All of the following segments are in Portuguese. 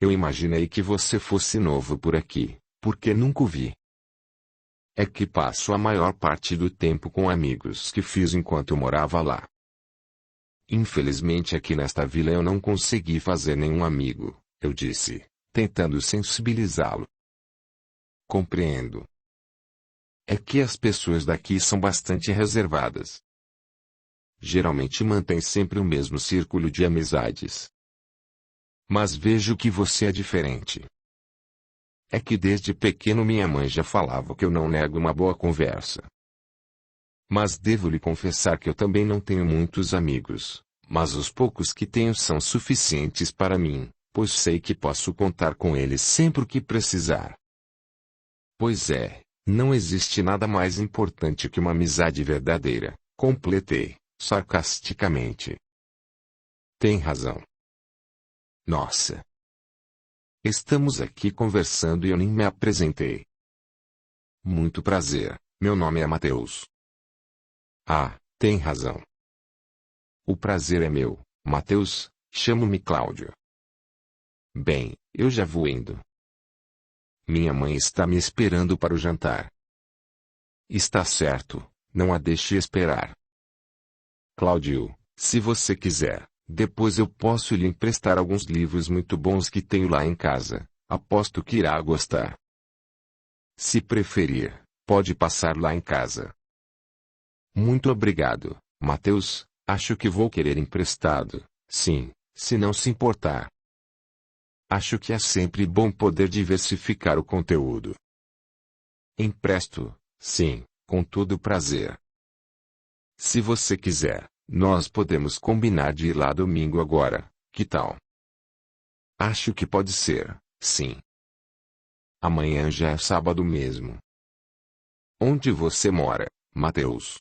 Eu imaginei que você fosse novo por aqui, porque nunca o vi. É que passo a maior parte do tempo com amigos que fiz enquanto morava lá. Infelizmente aqui nesta vila eu não consegui fazer nenhum amigo, eu disse, tentando sensibilizá-lo. Compreendo. É que as pessoas daqui são bastante reservadas. Geralmente mantêm sempre o mesmo círculo de amizades. Mas vejo que você é diferente. É que desde pequeno minha mãe já falava que eu não nego uma boa conversa. Mas devo lhe confessar que eu também não tenho muitos amigos, mas os poucos que tenho são suficientes para mim, pois sei que posso contar com eles sempre que precisar. Pois é, não existe nada mais importante que uma amizade verdadeira, completei, sarcasticamente. Tem razão. Nossa! Estamos aqui conversando e eu nem me apresentei. Muito prazer, meu nome é Matheus. Ah, tem razão. O prazer é meu, Matheus, chamo-me Cláudio. Bem, eu já vou indo. Minha mãe está me esperando para o jantar. Está certo, não a deixe esperar. Cláudio, se você quiser, depois eu posso lhe emprestar alguns livros muito bons que tenho lá em casa, aposto que irá gostar. Se preferir, pode passar lá em casa. Muito obrigado, Matheus, acho que vou querer emprestado, sim, se não se importar. Acho que é sempre bom poder diversificar o conteúdo. Empresto, sim, com todo prazer. Se você quiser, nós podemos combinar de ir lá domingo agora, que tal? Acho que pode ser, sim. Amanhã já é sábado mesmo. Onde você mora, Matheus?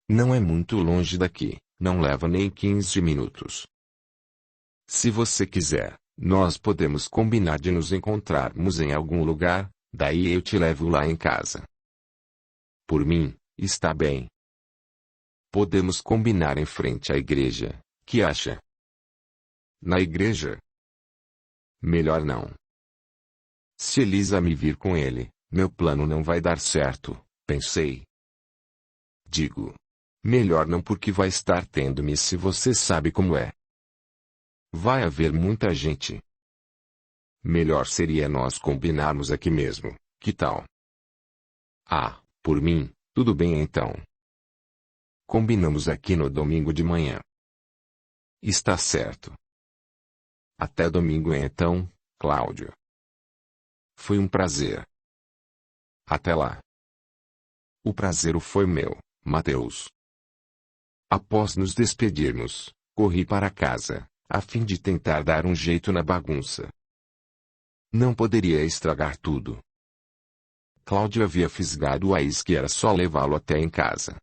Não é muito longe daqui, não leva nem 15 minutos. Se você quiser, nós podemos combinar de nos encontrarmos em algum lugar, daí eu te levo lá em casa. Por mim, está bem. Podemos combinar em frente à igreja, que acha? Na igreja? Melhor não. Se Elisa me vir com ele, meu plano não vai dar certo, pensei. Digo. Melhor não porque vai estar tendo-me se você sabe como é. Vai haver muita gente. Melhor seria nós combinarmos aqui mesmo, que tal? Ah, por mim, tudo bem então. Combinamos aqui no domingo de manhã. Está certo. Até domingo então, Cláudio. Foi um prazer. Até lá. O prazer foi meu, Matheus. Após nos despedirmos, corri para casa, a fim de tentar dar um jeito na bagunça. Não poderia estragar tudo. Cláudio havia fisgado a isca e era só levá-lo até em casa.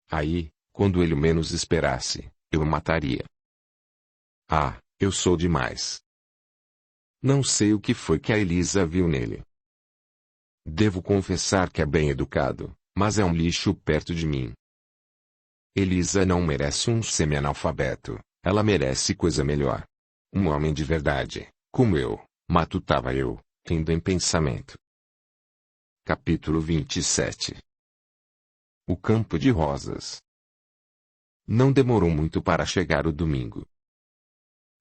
Aí, quando ele menos esperasse, eu o mataria. Ah, eu sou demais. Não sei o que foi que a Elisa viu nele. Devo confessar que é bem educado, mas é um lixo perto de mim. Elisa não merece um semi-analfabeto, ela merece coisa melhor. Um homem de verdade, como eu, matutava eu, tendo em pensamento. Capítulo 27. O campo de rosas. Não demorou muito para chegar o domingo.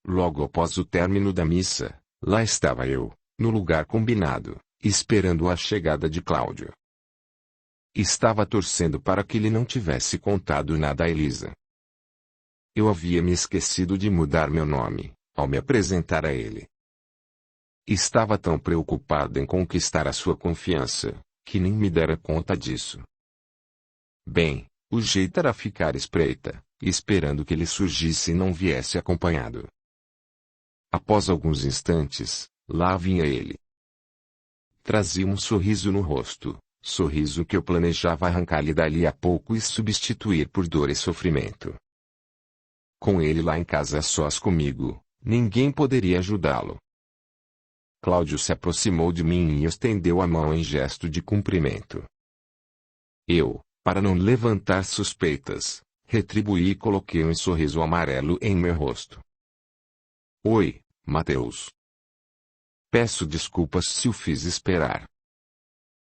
Logo após o término da missa, lá estava eu, no lugar combinado, esperando a chegada de Cláudio. Estava torcendo para que ele não tivesse contado nada a Elisa. Eu havia me esquecido de mudar meu nome, ao me apresentar a ele. Estava tão preocupado em conquistar a sua confiança, que nem me dera conta disso. Bem, o jeito era ficar à espreita, esperando que ele surgisse e não viesse acompanhado. Após alguns instantes, lá vinha ele. Trazia um sorriso no rosto, sorriso que eu planejava arrancar-lhe dali a pouco e substituir por dor e sofrimento. Com ele lá em casa a sós comigo, ninguém poderia ajudá-lo. Cláudio se aproximou de mim e estendeu a mão em gesto de cumprimento. Eu, para não levantar suspeitas, retribuí e coloquei um sorriso amarelo em meu rosto. Oi, Mateus. Peço desculpas se o fiz esperar.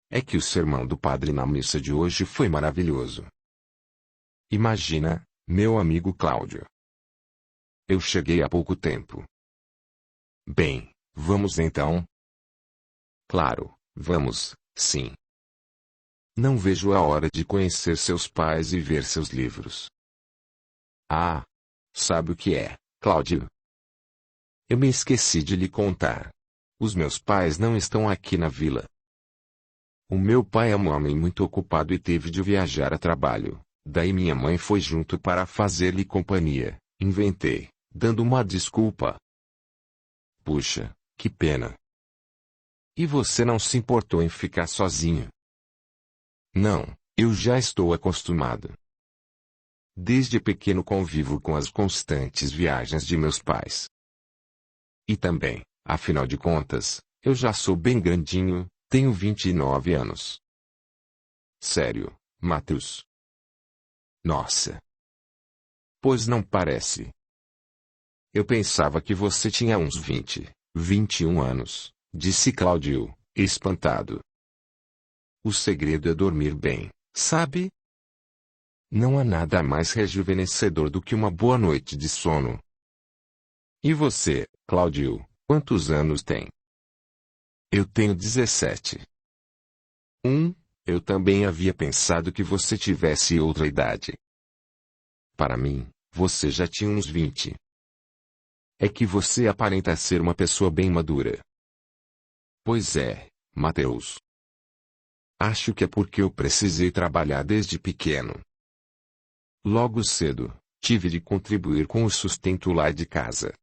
É que o sermão do padre na missa de hoje foi maravilhoso. Imagina, meu amigo Cláudio. Eu cheguei há pouco tempo. Bem, vamos então? Claro, vamos, sim. Não vejo a hora de conhecer seus pais e ver seus livros. Ah, sabe o que é, Cláudio? Eu me esqueci de lhe contar. Os meus pais não estão aqui na vila. O meu pai é um homem muito ocupado e teve de viajar a trabalho. Daí minha mãe foi junto para fazer-lhe companhia. Inventei, dando uma desculpa. Puxa, que pena. E você não se importou em ficar sozinho? Não, eu já estou acostumado. Desde pequeno convivo com as constantes viagens de meus pais. E também, afinal de contas, eu já sou bem grandinho, tenho 29 anos. Sério, Mateus? Nossa! Pois não parece. Eu pensava que você tinha uns 21 anos, disse Cláudio, espantado. O segredo é dormir bem, sabe? Não há nada mais rejuvenescedor do que uma boa noite de sono. E você, Cláudio, quantos anos tem? Eu tenho 17. Eu também havia pensado que você tivesse outra idade. Para mim, você já tinha uns 20. É que você aparenta ser uma pessoa bem madura. Pois é, Mateus. Acho que é porque eu precisei trabalhar desde pequeno. Logo cedo, tive de contribuir com o sustento lá de casa.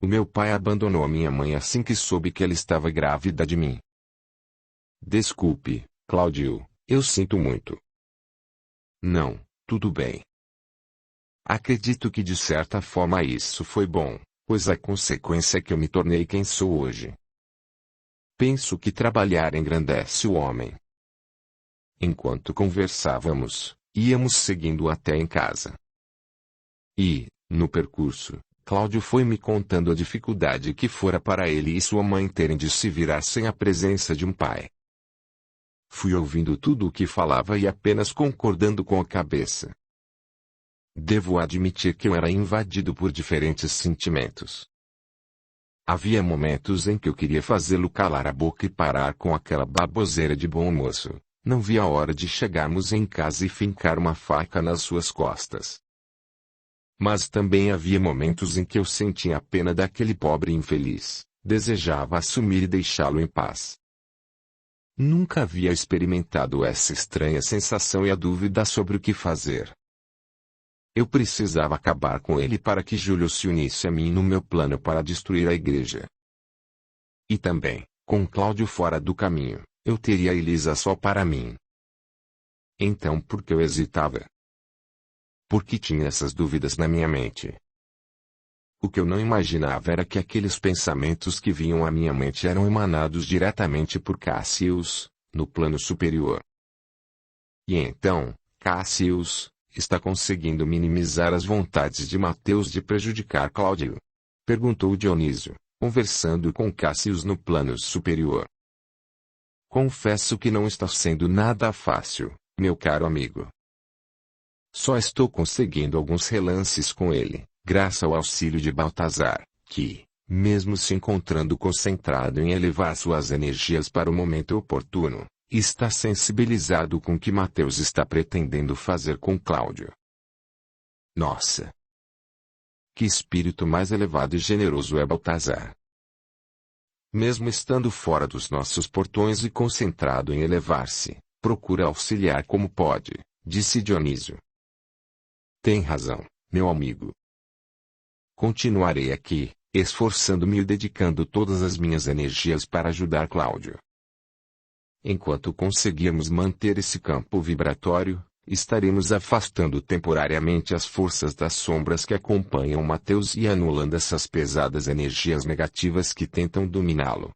O meu pai abandonou a minha mãe assim que soube que ela estava grávida de mim. Desculpe, Cláudio, eu sinto muito. Não, tudo bem. Acredito que de certa forma isso foi bom, pois a consequência é que eu me tornei quem sou hoje. Penso que trabalhar engrandece o homem. Enquanto conversávamos, íamos seguindo até em casa. E, no percurso, Cláudio foi me contando a dificuldade que fora para ele e sua mãe terem de se virar sem a presença de um pai. Fui ouvindo tudo o que falava e apenas concordando com a cabeça. Devo admitir que eu era invadido por diferentes sentimentos. Havia momentos em que eu queria fazê-lo calar a boca e parar com aquela baboseira de bom moço. Não via a hora de chegarmos em casa e fincar uma faca nas suas costas. Mas também havia momentos em que eu sentia a pena daquele pobre infeliz, desejava assumir e deixá-lo em paz. Nunca havia experimentado essa estranha sensação e a dúvida sobre o que fazer. Eu precisava acabar com ele para que Júlio se unisse a mim no meu plano para destruir a igreja. E também, com Cláudio fora do caminho, eu teria Elisa só para mim. Então por que eu hesitava? Por que tinha essas dúvidas na minha mente? O que eu não imaginava era que aqueles pensamentos que vinham à minha mente eram emanados diretamente por Cassius, no plano superior. E então, Cassius está conseguindo minimizar as vontades de Mateus de prejudicar Cláudio? Perguntou Dionísio, conversando com Cassius no plano superior. Confesso que não está sendo nada fácil, meu caro amigo. Só estou conseguindo alguns relances com ele, graças ao auxílio de Baltazar, que, mesmo se encontrando concentrado em elevar suas energias para o momento oportuno, está sensibilizado com o que Mateus está pretendendo fazer com Cláudio. Nossa! Que espírito mais elevado e generoso é Baltazar! Mesmo estando fora dos nossos portões e concentrado em elevar-se, procura auxiliar como pode, disse Dionísio. Tem razão, meu amigo. Continuarei aqui, esforçando-me e dedicando todas as minhas energias para ajudar Cláudio. Enquanto conseguirmos manter esse campo vibratório, estaremos afastando temporariamente as forças das sombras que acompanham Mateus e anulando essas pesadas energias negativas que tentam dominá-lo.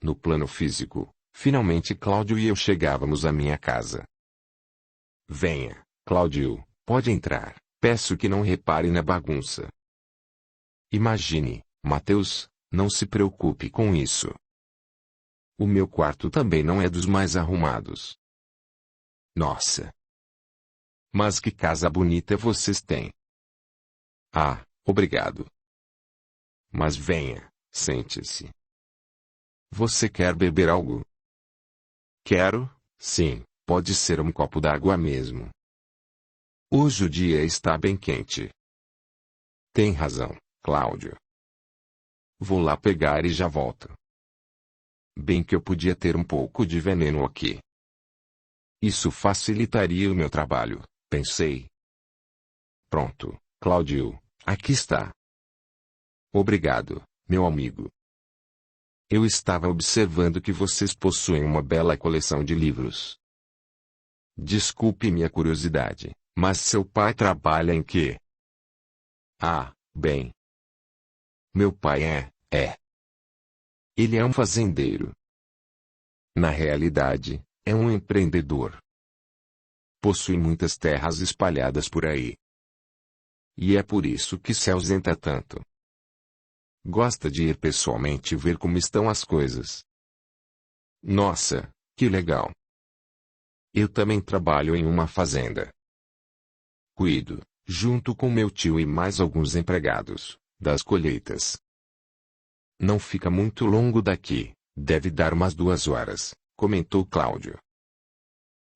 No plano físico, finalmente Cláudio e eu chegávamos à minha casa. Venha, Cláudio, pode entrar, peço que não repare na bagunça. Imagine, Mateus, não se preocupe com isso. O meu quarto também não é dos mais arrumados. Nossa! Mas que casa bonita vocês têm. Ah, obrigado. Mas venha, sente-se. Você quer beber algo? Quero, sim, pode ser um copo d'água mesmo. Hoje o dia está bem quente. Tem razão, Cláudio. Vou lá pegar e já volto. Bem que eu podia ter um pouco de veneno aqui. Isso facilitaria o meu trabalho, pensei. Pronto, Cláudio, aqui está. Obrigado, meu amigo. Eu estava observando que vocês possuem uma bela coleção de livros. Desculpe minha curiosidade, mas seu pai trabalha em quê? Ah, bem. Meu pai é. Ele é um fazendeiro. Na realidade, é um empreendedor. Possui muitas terras espalhadas por aí. E é por isso que se ausenta tanto. Gosta de ir pessoalmente ver como estão as coisas. Nossa, que legal! Eu também trabalho em uma fazenda. Cuido, junto com meu tio e mais alguns empregados, das colheitas. Não fica muito longo daqui, deve dar umas 2 horas, comentou Cláudio.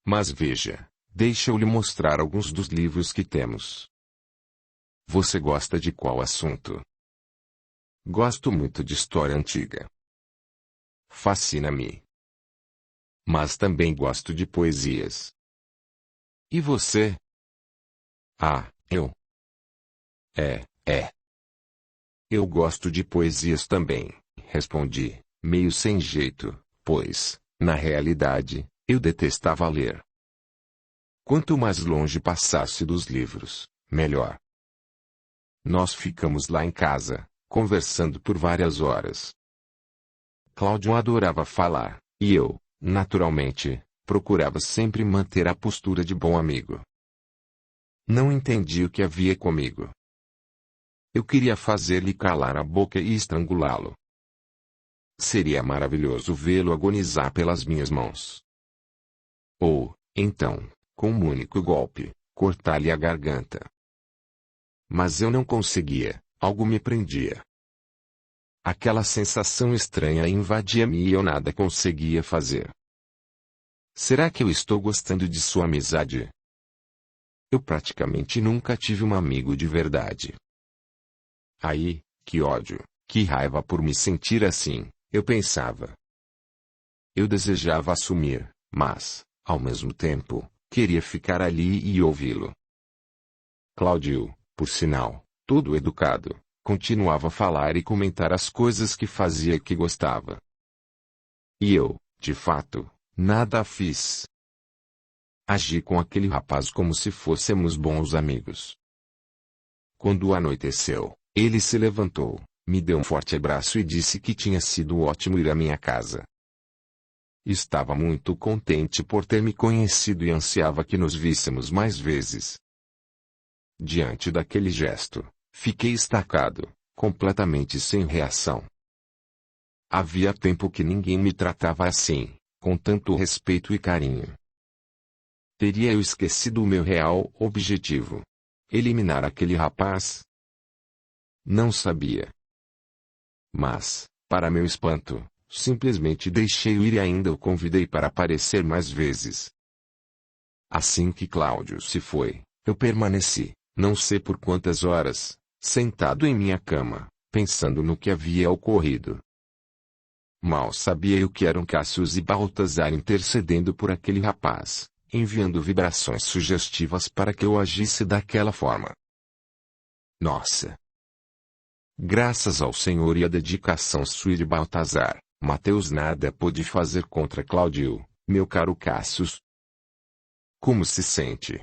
Mas veja, deixa eu lhe mostrar alguns dos livros que temos. Você gosta de qual assunto? Gosto muito de história antiga. Fascina-me. Mas também gosto de poesias. E você? Ah, eu. É. Eu gosto de poesias também, respondi, meio sem jeito, pois, na realidade, eu detestava ler. Quanto mais longe passasse dos livros, melhor. Nós ficamos lá em casa, conversando por várias horas. Cláudio adorava falar, e eu, naturalmente, procurava sempre manter a postura de bom amigo. Não entendi o que havia comigo. Eu queria fazer-lhe calar a boca e estrangulá-lo. Seria maravilhoso vê-lo agonizar pelas minhas mãos. Ou, então, com um único golpe, cortar-lhe a garganta. Mas eu não conseguia, algo me prendia. Aquela sensação estranha invadia-me e eu nada conseguia fazer. Será que eu estou gostando de sua amizade? Eu praticamente nunca tive um amigo de verdade. Aí, que ódio, que raiva por me sentir assim, eu pensava. Eu desejava assumir, mas, ao mesmo tempo, queria ficar ali e ouvi-lo. Cláudio, por sinal, todo educado, continuava a falar e comentar as coisas que fazia e que gostava. E eu, de fato, nada fiz. Agi com aquele rapaz como se fôssemos bons amigos. Quando anoiteceu, ele se levantou, me deu um forte abraço e disse que tinha sido ótimo ir à minha casa. Estava muito contente por ter me conhecido e ansiava que nos víssemos mais vezes. Diante daquele gesto, fiquei estacado, completamente sem reação. Havia tempo que ninguém me tratava assim, com tanto respeito e carinho. Teria eu esquecido o meu real objetivo? Eliminar aquele rapaz? Não sabia. Mas, para meu espanto, simplesmente deixei-o ir e ainda o convidei para aparecer mais vezes. Assim que Cláudio se foi, eu permaneci, não sei por quantas horas, sentado em minha cama, pensando no que havia ocorrido. Mal sabia eu que eram Cassius e Baltazar intercedendo por aquele rapaz, enviando vibrações sugestivas para que eu agisse daquela forma. Nossa! Graças ao Senhor e à dedicação sua de Baltazar, Mateus nada pôde fazer contra Cláudio, meu caro Cassius. Como se sente?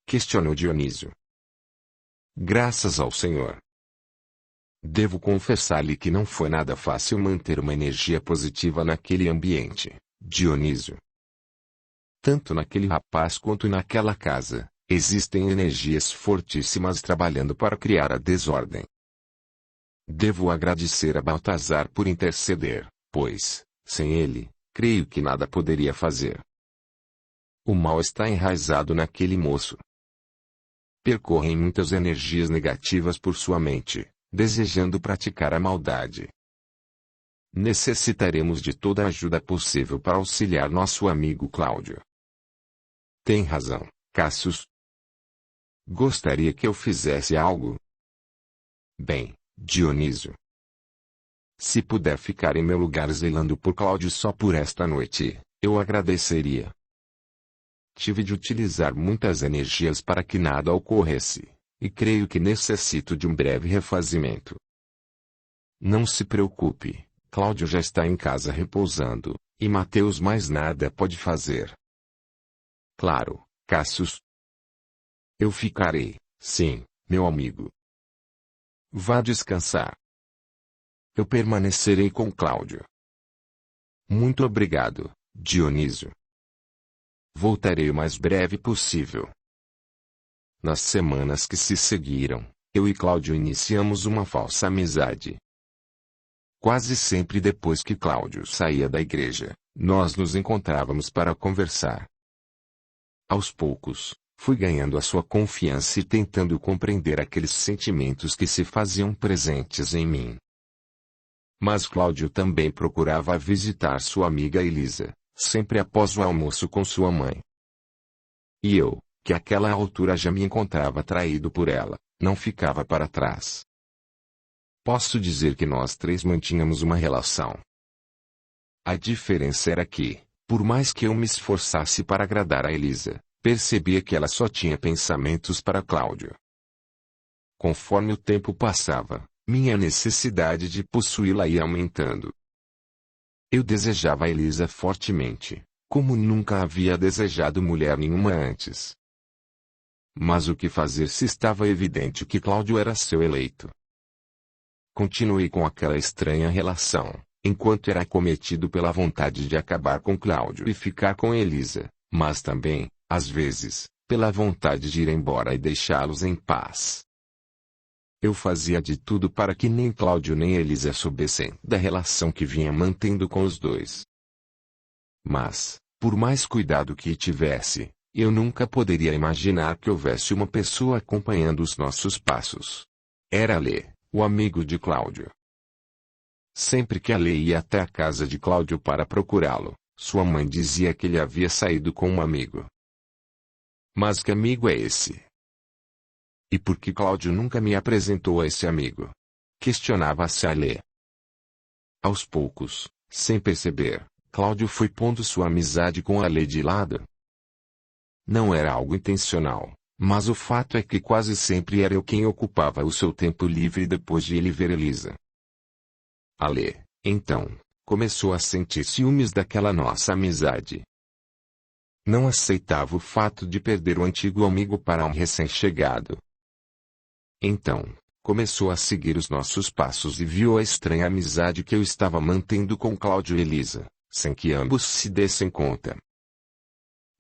Questionou Dionísio. Graças ao Senhor. Devo confessar-lhe que não foi nada fácil manter uma energia positiva naquele ambiente, Dionísio. Tanto naquele rapaz quanto naquela casa, existem energias fortíssimas trabalhando para criar a desordem. Devo agradecer a Baltazar por interceder, pois, sem ele, creio que nada poderia fazer. O mal está enraizado naquele moço. Percorrem muitas energias negativas por sua mente, desejando praticar a maldade. Necessitaremos de toda a ajuda possível para auxiliar nosso amigo Cláudio. Tem razão, Cassius. Gostaria que eu fizesse algo? Bem, Dionísio. Se puder ficar em meu lugar zelando por Cláudio só por esta noite, eu agradeceria. Tive de utilizar muitas energias para que nada ocorresse, e creio que necessito de um breve refazimento. Não se preocupe, Cláudio já está em casa repousando, e Mateus mais nada pode fazer. Claro, Cassius. Eu ficarei, sim, meu amigo. Vá descansar. Eu permanecerei com Cláudio. Muito obrigado, Dionísio. Voltarei o mais breve possível. Nas semanas que se seguiram, eu e Cláudio iniciamos uma falsa amizade. Quase sempre depois que Cláudio saía da igreja, nós nos encontrávamos para conversar. Aos poucos, fui ganhando a sua confiança e tentando compreender aqueles sentimentos que se faziam presentes em mim. Mas Cláudio também procurava visitar sua amiga Elisa, sempre após o almoço com sua mãe. E eu, que àquela altura já me encontrava atraído por ela, não ficava para trás. Posso dizer que nós três mantínhamos uma relação. A diferença era que, por mais que eu me esforçasse para agradar a Elisa, percebia que ela só tinha pensamentos para Cláudio. Conforme o tempo passava, minha necessidade de possuí-la ia aumentando. Eu desejava a Elisa fortemente, como nunca havia desejado mulher nenhuma antes. Mas o que fazer se estava evidente que Cláudio era seu eleito? Continuei com aquela estranha relação, enquanto era acometido pela vontade de acabar com Cláudio e ficar com Elisa, mas também, às vezes, pela vontade de ir embora e deixá-los em paz. Eu fazia de tudo para que nem Cláudio nem Elisa soubessem da relação que vinha mantendo com os dois. Mas, por mais cuidado que tivesse, eu nunca poderia imaginar que houvesse uma pessoa acompanhando os nossos passos. Era Alê, o amigo de Cláudio. Sempre que Alê ia até a casa de Cláudio para procurá-lo, sua mãe dizia que ele havia saído com um amigo. Mas que amigo é esse? E por que Cláudio nunca me apresentou a esse amigo? Questionava-se Alê. Aos poucos, sem perceber, Cláudio foi pondo sua amizade com Alê de lado. Não era algo intencional, mas o fato é que quase sempre era eu quem ocupava o seu tempo livre depois de ele ver Elisa. Alê, então, começou a sentir ciúmes daquela nossa amizade. Não aceitava o fato de perder o antigo amigo para um recém-chegado. Então, começou a seguir os nossos passos e viu a estranha amizade que eu estava mantendo com Cláudio e Elisa, sem que ambos se dessem conta.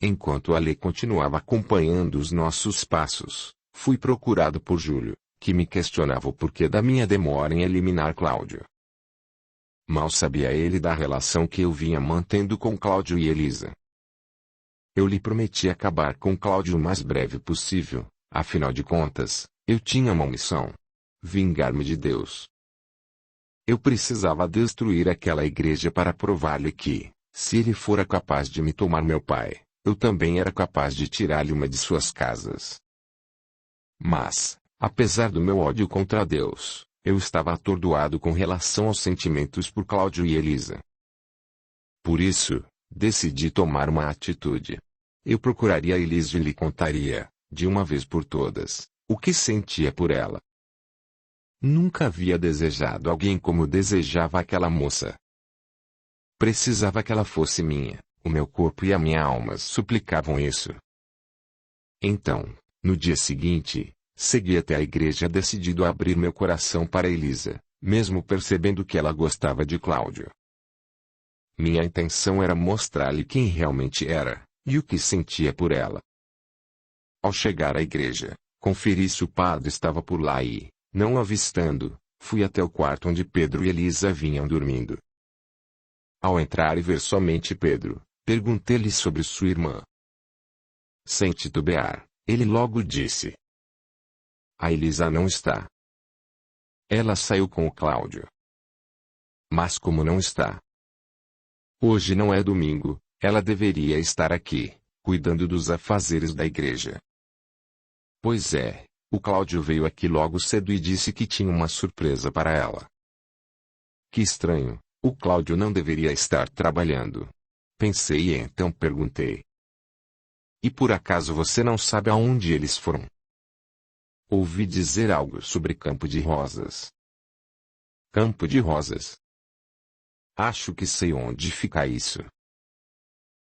Enquanto Alê continuava acompanhando os nossos passos, fui procurado por Júlio, que me questionava o porquê da minha demora em eliminar Cláudio. Mal sabia ele da relação que eu vinha mantendo com Cláudio e Elisa. Eu lhe prometi acabar com Cláudio o mais breve possível, afinal de contas, eu tinha uma missão: vingar-me de Deus. Eu precisava destruir aquela igreja para provar-lhe que, se ele fora capaz de me tomar meu pai, eu também era capaz de tirar-lhe uma de suas casas. Mas, apesar do meu ódio contra Deus, eu estava atordoado com relação aos sentimentos por Cláudio e Elisa. Por isso, decidi tomar uma atitude. Eu procuraria Elisa e lhe contaria, de uma vez por todas, o que sentia por ela. Nunca havia desejado alguém como desejava aquela moça. Precisava que ela fosse minha, o meu corpo e a minha alma suplicavam isso. Então, no dia seguinte, segui até a igreja decidido a abrir meu coração para Elisa, mesmo percebendo que ela gostava de Cláudio. Minha intenção era mostrar-lhe quem realmente era, e o que sentia por ela. Ao chegar à igreja, conferi se o padre estava por lá e, não o avistando, Fui até o quarto onde Pedro e Elisa vinham dormindo. Ao entrar e ver somente Pedro, perguntei-lhe sobre sua irmã. Sem titubear, ele logo disse: A Elisa não está. Ela saiu com o Cláudio. Mas como não está? Hoje não é domingo, ela deveria estar aqui, cuidando dos afazeres da igreja. Pois é, o Cláudio veio aqui logo cedo e disse que tinha uma surpresa para ela. Que estranho, o Cláudio não deveria estar trabalhando. Pensei e então perguntei: E por acaso você não sabe aonde eles foram? Ouvi dizer algo sobre Campo de Rosas. Campo de Rosas? Acho que sei onde fica isso.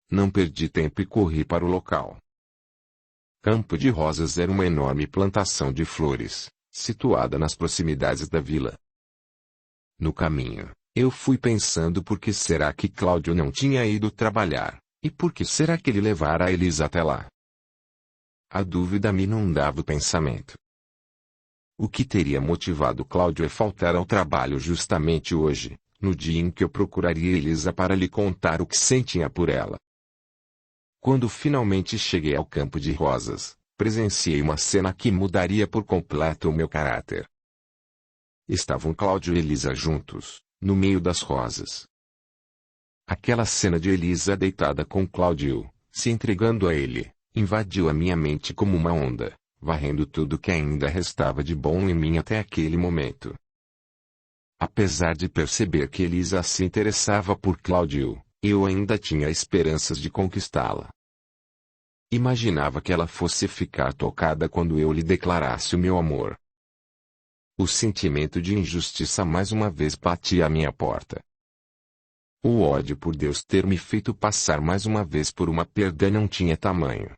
Não perdi tempo e corri para o local. Campo de Rosas era uma enorme plantação de flores, situada nas proximidades da vila. No caminho, eu fui pensando por que será que Cláudio não tinha ido trabalhar, e por que será que ele levara a Elisa até lá. A dúvida me inundava o pensamento. O que teria motivado Cláudio a faltar ao trabalho justamente hoje, no dia em que eu procuraria Elisa para lhe contar o que sentia por ela? Quando finalmente cheguei ao Campo de Rosas, presenciei uma cena que mudaria por completo o meu caráter. Estavam Cláudio e Elisa juntos, no meio das rosas. Aquela cena de Elisa deitada com Cláudio, se entregando a ele, invadiu a minha mente como uma onda, varrendo tudo que ainda restava de bom em mim até aquele momento. Apesar de perceber que Elisa se interessava por Cláudio, eu ainda tinha esperanças de conquistá-la. Imaginava que ela fosse ficar tocada quando eu lhe declarasse o meu amor. O sentimento de injustiça mais uma vez batia à minha porta. O ódio por Deus ter me feito passar mais uma vez por uma perda não tinha tamanho.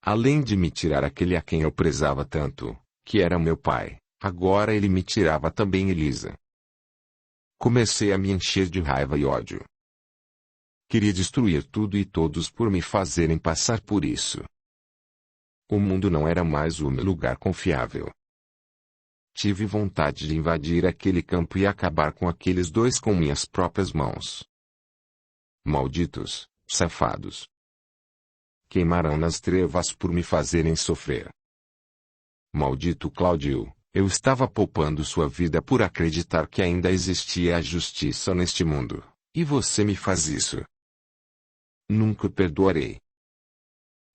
Além de me tirar aquele a quem eu prezava tanto, que era meu pai, agora ele me tirava também Elisa. Comecei a me encher de raiva e ódio. Queria destruir tudo e todos por me fazerem passar por isso. O mundo não era mais o meu lugar confiável. Tive vontade de invadir aquele campo e acabar com aqueles dois com minhas próprias mãos. Malditos, safados. Queimarão nas trevas por me fazerem sofrer. Maldito Cláudio, eu estava poupando sua vida por acreditar que ainda existia a justiça neste mundo, e você me faz isso. Nunca perdoarei.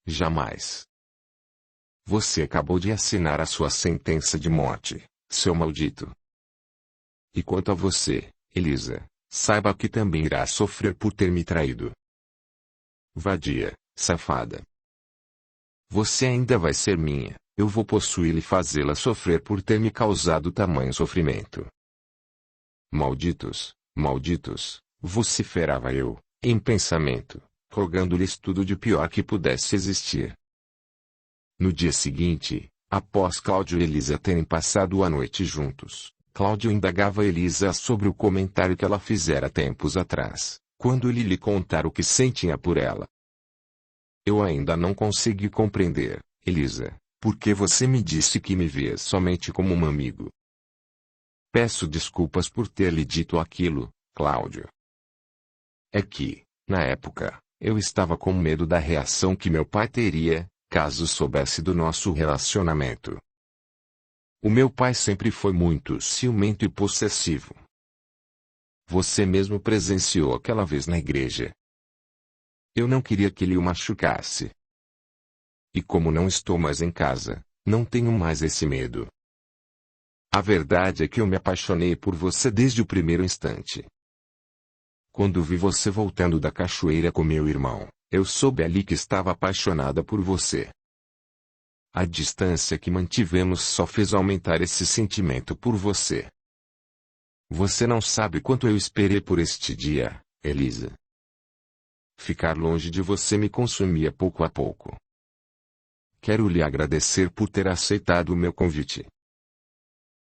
Jamais. Você acabou de assinar a sua sentença de morte, seu maldito. E quanto a você, Elisa, saiba que também irá sofrer por ter me traído. Vadia, safada. Você ainda vai ser minha, eu vou possuí-la e fazê-la sofrer por ter me causado tamanho sofrimento. Malditos, malditos, vociferava eu, em pensamento, rogando-lhes tudo de pior que pudesse existir. No dia seguinte, após Cláudio e Elisa terem passado a noite juntos, Cláudio indagava Elisa sobre o comentário que ela fizera tempos atrás, quando ele lhe contara o que sentia por ela. Eu ainda não consegui compreender, Elisa, por que você me disse que me vê somente como um amigo. Peço desculpas por ter lhe dito aquilo, Cláudio. É que, na época, eu estava com medo da reação que meu pai teria, caso soubesse do nosso relacionamento. O meu pai sempre foi muito ciumento e possessivo. Você mesmo presenciou aquela vez na igreja. Eu não queria que ele o machucasse. E como não estou mais em casa, não tenho mais esse medo. A verdade é que eu me apaixonei por você desde o primeiro instante. Quando vi você voltando da cachoeira com meu irmão, eu soube ali que estava apaixonada por você. A distância que mantivemos só fez aumentar esse sentimento por você. Você não sabe quanto eu esperei por este dia, Elisa. Ficar longe de você me consumia pouco a pouco. Quero lhe agradecer por ter aceitado o meu convite.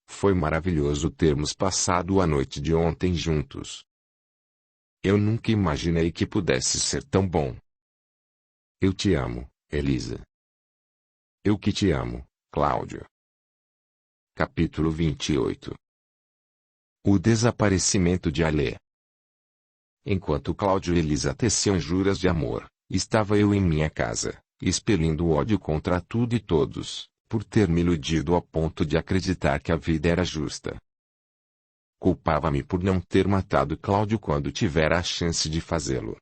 Foi maravilhoso termos passado a noite de ontem juntos. Eu nunca imaginei que pudesse ser tão bom. Eu te amo, Elisa. Eu que te amo, Cláudio. Capítulo 28. O desaparecimento de Alê. Enquanto Cláudio e Elisa teciam juras de amor, estava eu em minha casa, expelindo ódio contra tudo e todos, por ter me iludido ao ponto de acreditar que a vida era justa. Culpava-me por não ter matado Cláudio quando tivera a chance de fazê-lo.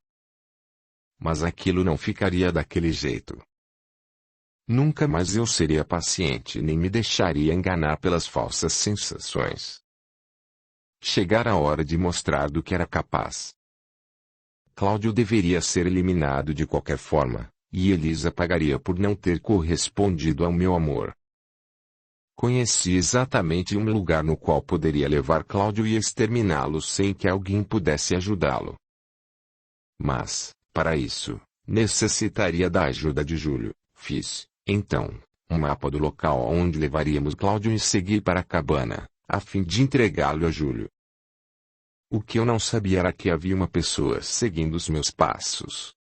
Mas aquilo não ficaria daquele jeito. Nunca mais eu seria paciente nem me deixaria enganar pelas falsas sensações. Chegara a hora de mostrar do que era capaz. Cláudio deveria ser eliminado de qualquer forma, e Elisa pagaria por não ter correspondido ao meu amor. Conheci exatamente um lugar no qual poderia levar Cláudio e exterminá-lo sem que alguém pudesse ajudá-lo. Mas, para isso, necessitaria da ajuda de Júlio. Fiz, então, um mapa do local onde levaríamos Cláudio e segui para a cabana, a fim de entregá-lo a Júlio. O que eu não sabia era que havia uma pessoa seguindo os meus passos.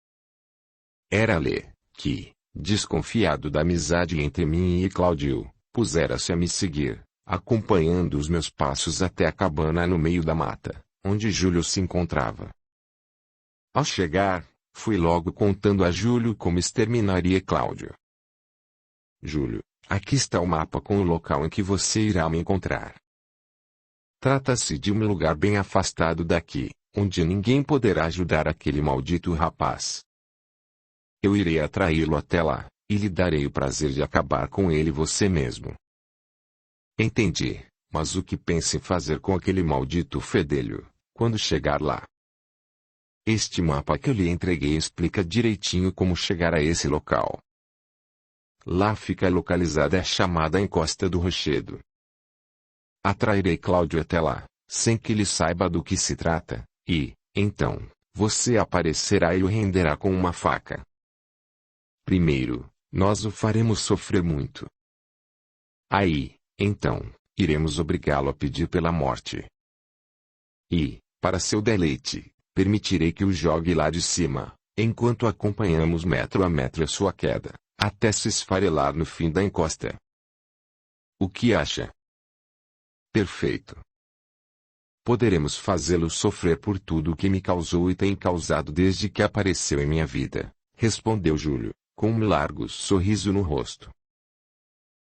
Era Alê, que, desconfiado da amizade entre mim e Cláudio, pusera-se a me seguir, acompanhando os meus passos até a cabana no meio da mata, onde Júlio se encontrava. Ao chegar, fui logo contando a Júlio como exterminaria Cláudio. Júlio, aqui está o mapa com o local em que você irá me encontrar. Trata-se de um lugar bem afastado daqui, onde ninguém poderá ajudar aquele maldito rapaz. Eu irei atraí-lo até lá, e lhe darei o prazer de acabar com ele você mesmo. Entendi, mas o que pensa em fazer com aquele maldito fedelho, quando chegar lá? Este mapa que eu lhe entreguei explica direitinho como chegar a esse local. Lá fica localizada a chamada Encosta do Rochedo. Atrairei Cláudio até lá, sem que ele saiba do que se trata, e, então, você aparecerá e o renderá com uma faca. Primeiro, nós o faremos sofrer muito. Aí, então, iremos obrigá-lo a pedir pela morte. E, para seu deleite, permitirei que o jogue lá de cima, enquanto acompanhamos metro a metro a sua queda, até se esfarelar no fim da encosta. O que acha? Perfeito. Poderemos fazê-lo sofrer por tudo o que me causou e tem causado desde que apareceu em minha vida, respondeu Júlio, com um largo sorriso no rosto.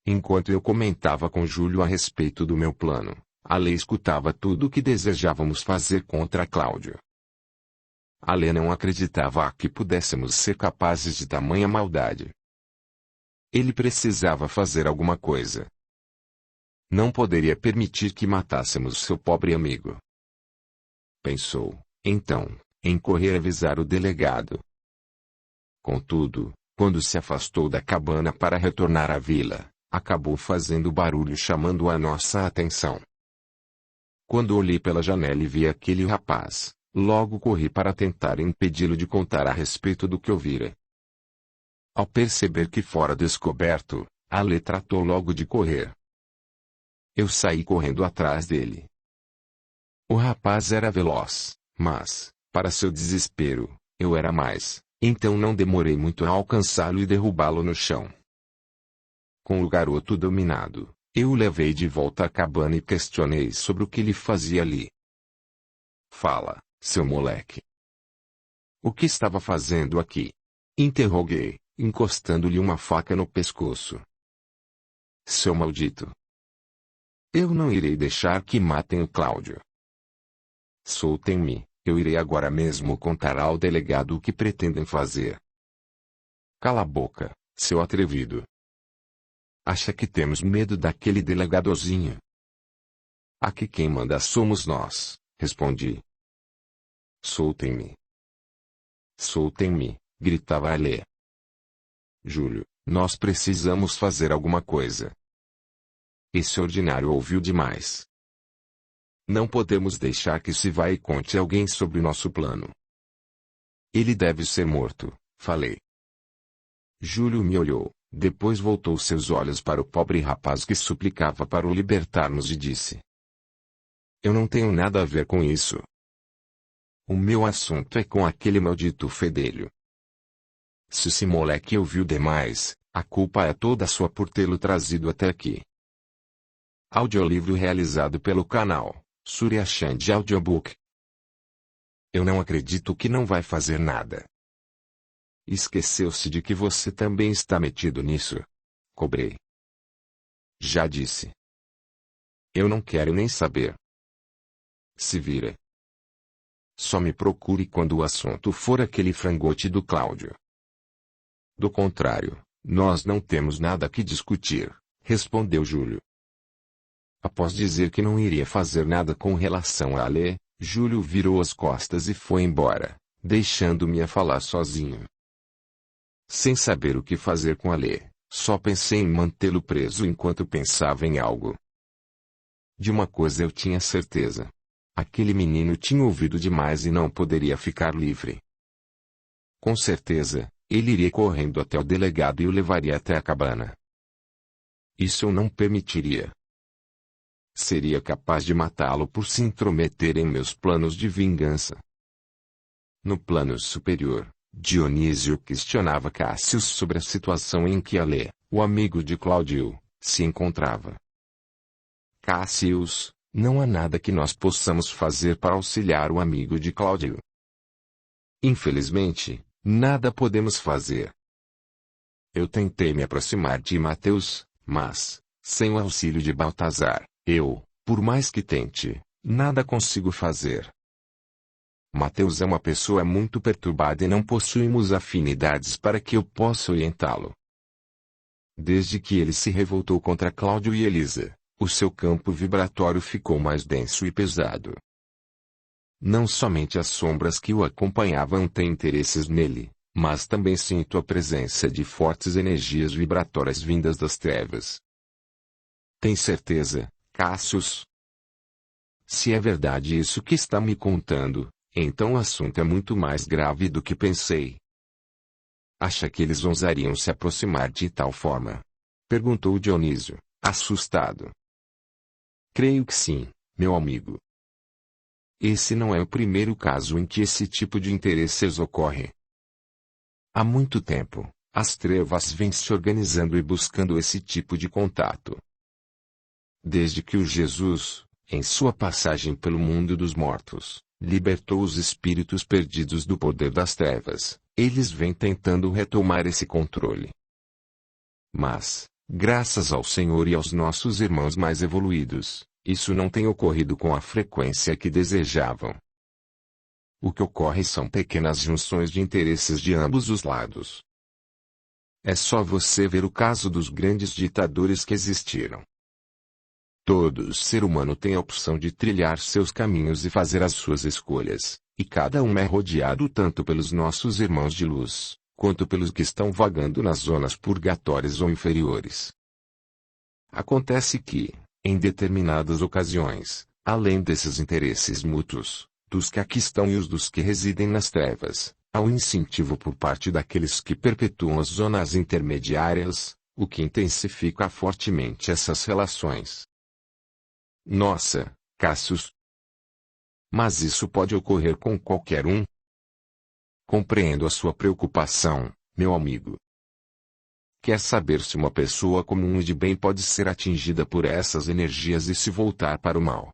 Enquanto eu comentava com Júlio a respeito do meu plano, Alê escutava tudo o que desejávamos fazer contra Cláudio. Alê não acreditava que pudéssemos ser capazes de tamanha maldade. Ele precisava fazer alguma coisa. Não poderia permitir que matássemos seu pobre amigo. Pensou, então, em correr avisar o delegado. Contudo, quando se afastou da cabana para retornar à vila, acabou fazendo barulho chamando a nossa atenção. Quando olhei pela janela e vi aquele rapaz, logo corri para tentar impedi-lo de contar a respeito do que ouvira. Ao perceber que fora descoberto, Alê tratou logo de correr. Eu saí correndo atrás dele. O rapaz era veloz, mas, para seu desespero, eu era mais, então não demorei muito a alcançá-lo e derrubá-lo no chão. Com o garoto dominado, eu o levei de volta à cabana e questionei sobre o que ele fazia ali. Fala, seu moleque. O que estava fazendo aqui? Interroguei, encostando-lhe uma faca no pescoço. Seu maldito. Eu não irei deixar que matem o Cláudio. Soltem-me, eu irei agora mesmo contar ao delegado o que pretendem fazer. Cala a boca, seu atrevido. Acha que temos medo daquele delegadozinho? Aqui quem manda somos nós, respondi. Soltem-me. Soltem-me, gritava Alê. Júlio, nós precisamos fazer alguma coisa. Esse ordinário ouviu demais. Não podemos deixar que se vá e conte a alguém sobre o nosso plano. Ele deve ser morto, falei. Júlio me olhou, depois voltou seus olhos para o pobre rapaz que suplicava para o libertar-nos e disse: Eu não tenho nada a ver com isso. O meu assunto é com aquele maldito fedelho. Se esse moleque ouviu demais, a culpa é toda sua por tê-lo trazido até aqui. Audiolivro realizado pelo canal Surya Chand Audiobook. Eu não acredito que não vai fazer nada. Esqueceu-se de que você também está metido nisso. Cobrei. Já disse. Eu não quero nem saber. Se vira. Só me procure quando o assunto for aquele frangote do Cláudio. Do contrário, nós não temos nada que discutir, respondeu Júlio. Após dizer que não iria fazer nada com relação a Alê, Júlio virou as costas e foi embora, deixando-me a falar sozinho. Sem saber o que fazer com Alê, só pensei em mantê-lo preso enquanto pensava em algo. De uma coisa eu tinha certeza. Aquele menino tinha ouvido demais e não poderia ficar livre. Com certeza, ele iria correndo até o delegado e o levaria até a cabana. Isso eu não permitiria. Seria capaz de matá-lo por se intrometer em meus planos de vingança. No plano superior, Dionísio questionava Cássius sobre a situação em que Alê, o amigo de Cláudio, se encontrava. Cássius, não há nada que nós possamos fazer para auxiliar o amigo de Cláudio. Infelizmente, nada podemos fazer. Eu tentei me aproximar de Mateus, mas, sem o auxílio de Baltazar, por mais que tente, nada consigo fazer. Mateus é uma pessoa muito perturbada e não possuímos afinidades para que eu possa orientá-lo. Desde que ele se revoltou contra Cláudio e Elisa, o seu campo vibratório ficou mais denso e pesado. Não somente as sombras que o acompanhavam têm interesses nele, mas também sinto a presença de fortes energias vibratórias vindas das trevas. Tem certeza, Cássius? Se é verdade isso que está me contando, então o assunto é muito mais grave do que pensei. Acha que eles ousariam se aproximar de tal forma? Perguntou Dionísio, assustado. Creio que sim, meu amigo. Esse não é o primeiro caso em que esse tipo de interesses ocorre. Há muito tempo, as trevas vêm se organizando e buscando esse tipo de contato. Desde que o Jesus, em sua passagem pelo mundo dos mortos, libertou os espíritos perdidos do poder das trevas, eles vêm tentando retomar esse controle. Mas, graças ao Senhor e aos nossos irmãos mais evoluídos, isso não tem ocorrido com a frequência que desejavam. O que ocorre são pequenas junções de interesses de ambos os lados. É só você ver o caso dos grandes ditadores que existiram. Todo ser humano tem a opção de trilhar seus caminhos e fazer as suas escolhas, e cada um é rodeado tanto pelos nossos irmãos de luz, quanto pelos que estão vagando nas zonas purgatórias ou inferiores. Acontece que, em determinadas ocasiões, além desses interesses mútuos, dos que aqui estão e os dos que residem nas trevas, há um incentivo por parte daqueles que perpetuam as zonas intermediárias, o que intensifica fortemente essas relações. Nossa, Cássius! Mas isso pode ocorrer com qualquer um? Compreendo a sua preocupação, meu amigo. Quer saber se uma pessoa comum e de bem pode ser atingida por essas energias e se voltar para o mal?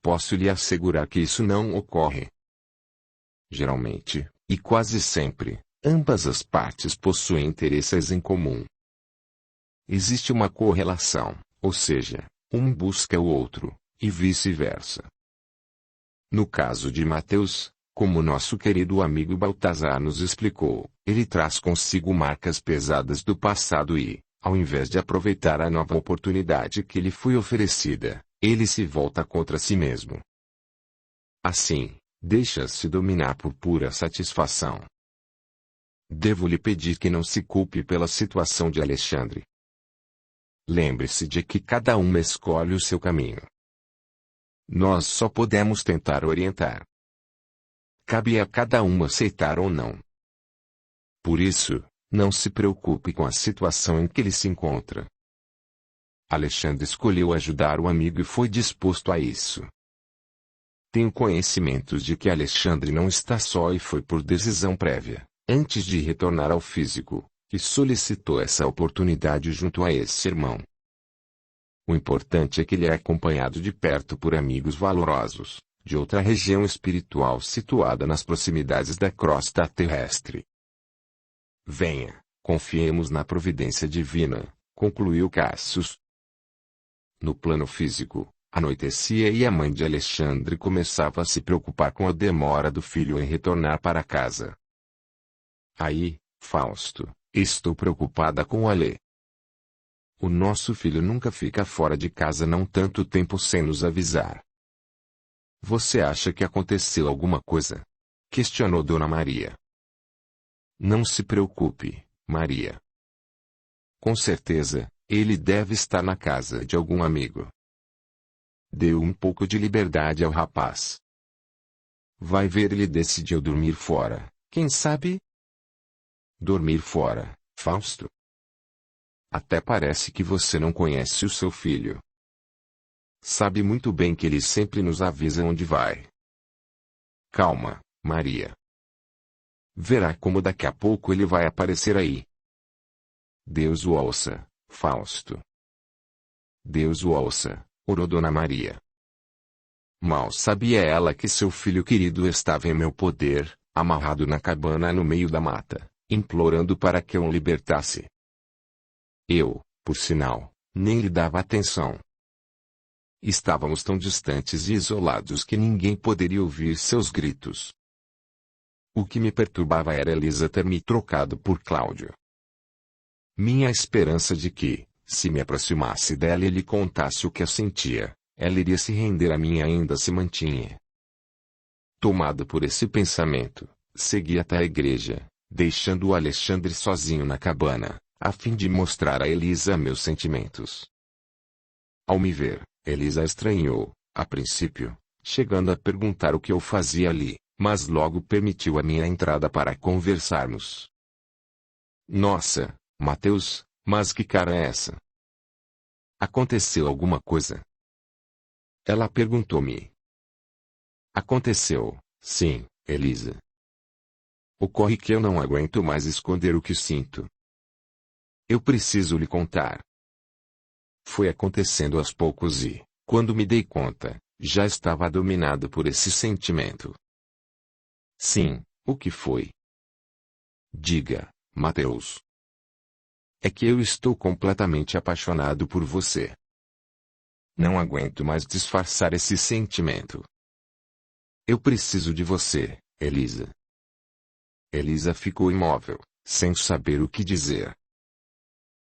Posso lhe assegurar que isso não ocorre. Geralmente, e quase sempre, ambas as partes possuem interesses em comum. Existe uma correlação, ou seja, um busca o outro, e vice-versa. No caso de Mateus, como nosso querido amigo Baltazar nos explicou, ele traz consigo marcas pesadas do passado e, ao invés de aproveitar a nova oportunidade que lhe foi oferecida, ele se volta contra si mesmo. Assim, deixa-se dominar por pura satisfação. Devo lhe pedir que não se culpe pela situação de Alexandre. Lembre-se de que cada um escolhe o seu caminho. Nós só podemos tentar orientar. Cabe a cada um aceitar ou não. Por isso, não se preocupe com a situação em que ele se encontra. Alexandre escolheu ajudar o amigo e foi disposto a isso. Tenho conhecimentos de que Alexandre não está só e foi por decisão prévia, antes de retornar ao físico, que solicitou essa oportunidade junto a esse irmão. O importante é que ele é acompanhado de perto por amigos valorosos, de outra região espiritual situada nas proximidades da crosta terrestre. Venha, confiemos na providência divina, concluiu Cassius. No plano físico, anoitecia e a mãe de Alexandre começava a se preocupar com a demora do filho em retornar para casa. Aí, Fausto, estou preocupada com Alê. O nosso filho nunca fica fora de casa não tanto tempo sem nos avisar. Você acha que aconteceu alguma coisa? Questionou Dona Maria. Não se preocupe, Maria. Com certeza, ele deve estar na casa de algum amigo. Deu um pouco de liberdade ao rapaz. Vai ver, ele decidiu dormir fora, quem sabe? Dormir fora, Fausto? Até parece que você não conhece o seu filho. Sabe muito bem que ele sempre nos avisa onde vai. Calma, Maria. Verá como daqui a pouco ele vai aparecer aí. Deus o ouça, Fausto. Deus o ouça, orou Dona Maria. Mal sabia ela que seu filho querido estava em meu poder, amarrado na cabana no meio da mata, implorando para que eu o libertasse. Eu, por sinal, nem lhe dava atenção. Estávamos tão distantes e isolados que ninguém poderia ouvir seus gritos. O que me perturbava era Elisa ter me trocado por Cláudio. Minha esperança de que, se me aproximasse dela e lhe contasse o que eu sentia, ela iria se render a mim ainda se mantinha. Tomado por esse pensamento, segui até a igreja, deixando o Alexandre sozinho na cabana, a fim de mostrar a Elisa meus sentimentos. Ao me ver, Elisa estranhou, a princípio, chegando a perguntar o que eu fazia ali, mas logo permitiu a minha entrada para conversarmos. Nossa, Mateus, mas que cara é essa? Aconteceu alguma coisa? Ela perguntou-me. Aconteceu, sim, Elisa. Ocorre que eu não aguento mais esconder o que sinto. Eu preciso lhe contar. Foi acontecendo aos poucos e, quando me dei conta, já estava dominado por esse sentimento. Sim, o que foi? Diga, Mateus. É que eu estou completamente apaixonado por você. Não aguento mais disfarçar esse sentimento. Eu preciso de você, Elisa. Elisa ficou imóvel, sem saber o que dizer.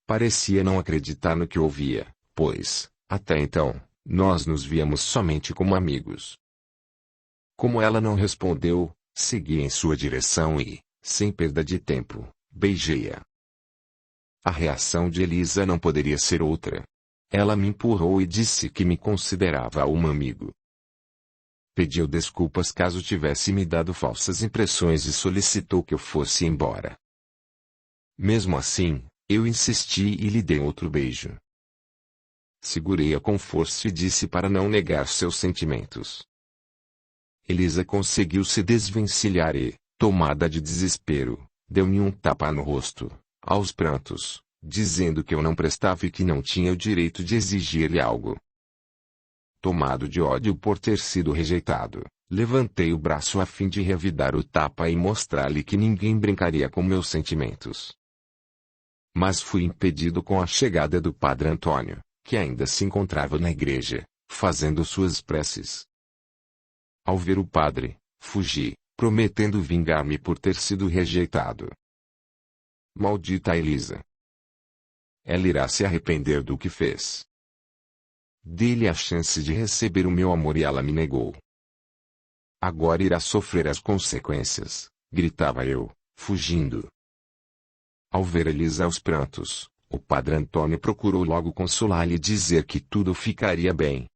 Parecia não acreditar no que ouvia, pois, até então, nós nos víamos somente como amigos. Como ela não respondeu, segui em sua direção e, sem perda de tempo, beijei-a. A reação de Elisa não poderia ser outra. Ela me empurrou e disse que me considerava um amigo. Pediu desculpas caso tivesse me dado falsas impressões e solicitou que eu fosse embora. Mesmo assim, eu insisti e lhe dei outro beijo. Segurei-a com força e disse para não negar seus sentimentos. Elisa conseguiu se desvencilhar e, tomada de desespero, deu-me um tapa no rosto, aos prantos, dizendo que eu não prestava e que não tinha o direito de exigir-lhe algo. Tomado de ódio por ter sido rejeitado, levantei o braço a fim de revidar o tapa e mostrar-lhe que ninguém brincaria com meus sentimentos. Mas fui impedido com a chegada do Padre Antônio, que ainda se encontrava na igreja, fazendo suas preces. Ao ver o padre, fugi, prometendo vingar-me por ter sido rejeitado. Maldita Elisa! Ela irá se arrepender do que fez. Dei-lhe a chance de receber o meu amor e ela me negou. Agora irá sofrer as consequências, gritava eu, fugindo. Ao ver Elisa aos prantos, o Padre Antônio procurou logo consolá-la e dizer que tudo ficaria bem.